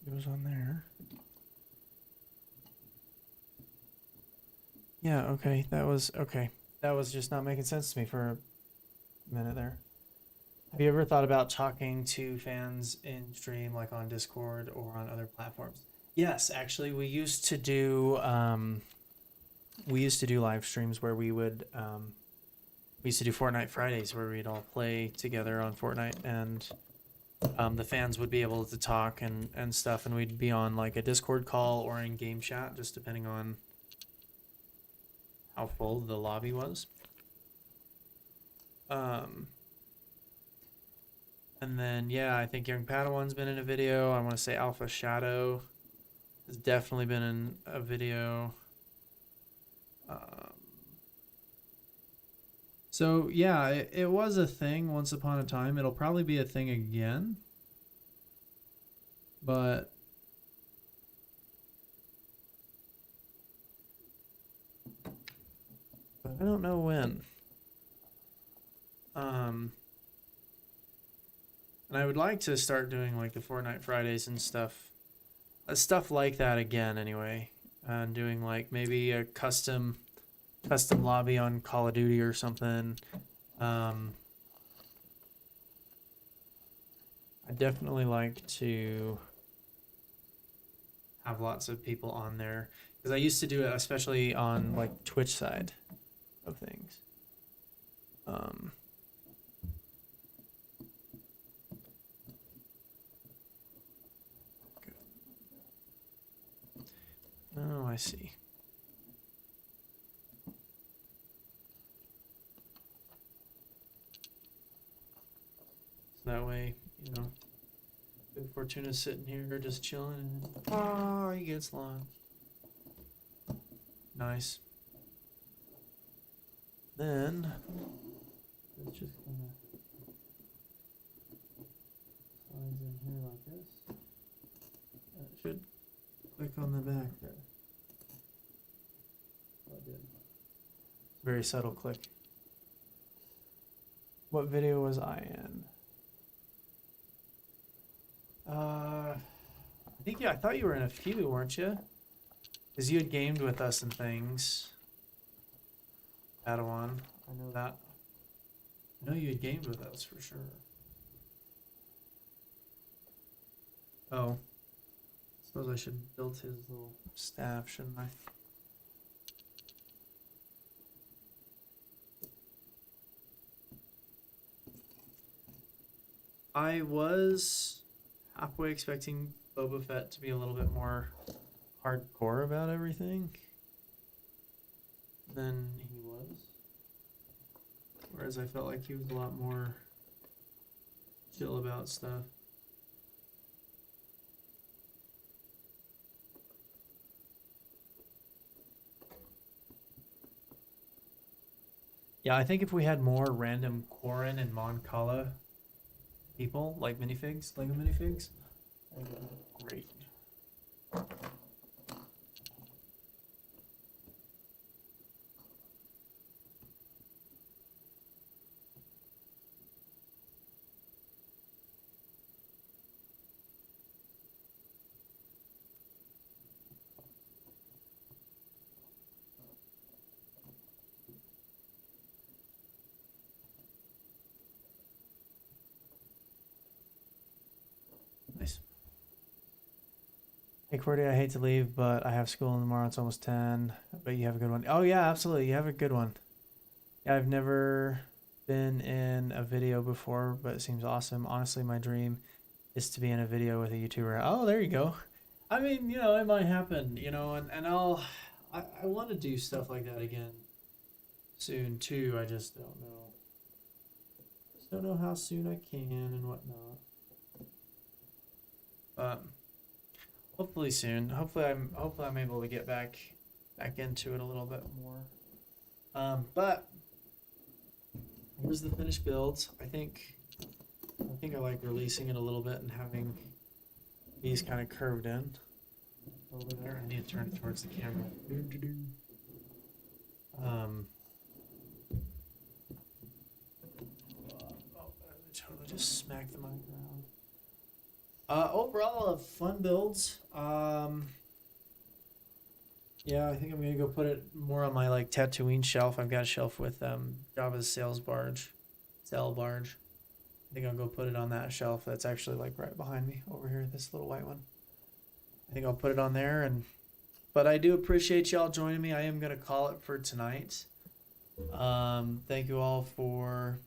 Speaker 2: goes on there. Yeah, okay, that was just not making sense to me for a minute there. Have you ever thought about talking to fans in stream, like on Discord or on other platforms? Yes, actually, we used to do live streams where we used to do Fortnite Fridays where we'd all play together on Fortnite, and the fans would be able to talk and stuff, and we'd be on like a Discord call or in game chat, just depending on how full the lobby was. And then, yeah, I think Young Padawan's been in a video. I want to say Alpha Shadow has definitely been in a video. Um, so yeah, it was a thing once upon a time. It'll probably be a thing again. But I don't know when. And I would like to start doing like the Fortnite Fridays and stuff like that again anyway. And doing like maybe a custom lobby on Call of Duty or something. I definitely like to have lots of people on there because I used to do it especially on like Twitch side of things. Oh, I see. So that way, you know, Good Fortuna's sitting here just chilling and oh, he gets long. Nice. Then
Speaker 1: It's just kind of slides in here like this.
Speaker 2: it should click on the back there.
Speaker 1: Oh, it did.
Speaker 2: Very subtle click. What video was I in? I thought you were in a few, weren't you? Because you had gamed with us and things. Padawan, I know that. I know you had gamed with us for sure. Oh. Suppose I should build his little staff, shouldn't I? I was halfway expecting Boba Fett to be a little bit more hardcore about everything than he was. Whereas I felt like he was a lot more chill about stuff. Yeah, I think if we had more random Quarren and Mon Cala people, like minifigs, Lego minifigs, I think it would be great. Nice. Hey, Cordy, I hate to leave, but I have school tomorrow. It's almost 10, but you have a good one. Oh, yeah, absolutely. You have a good one. Yeah, I've never been in a video before, but it seems awesome. Honestly, my dream is to be in a video with a YouTuber. Oh, there you go. I mean, you know, it might happen, you know, and I want to do stuff like that again soon, too. I just don't know. Just don't know how soon I can and whatnot. But hopefully soon. Hopefully I'm able to get back into it a little bit more. But here's the finished builds. I think I like releasing it a little bit and having these kind of curved in over there. I need to turn it towards the camera. I totally just smacked the mic around. Overall, fun builds. Yeah, I think I'm gonna go put it more on my like Tatooine shelf. I've got a shelf with Jabba's sail barge. I think I'll go put it on that shelf. That's actually like right behind me over here. This little white one. I think I'll put it on there. But I do appreciate y'all joining me. I am gonna call it for tonight. Thank you all for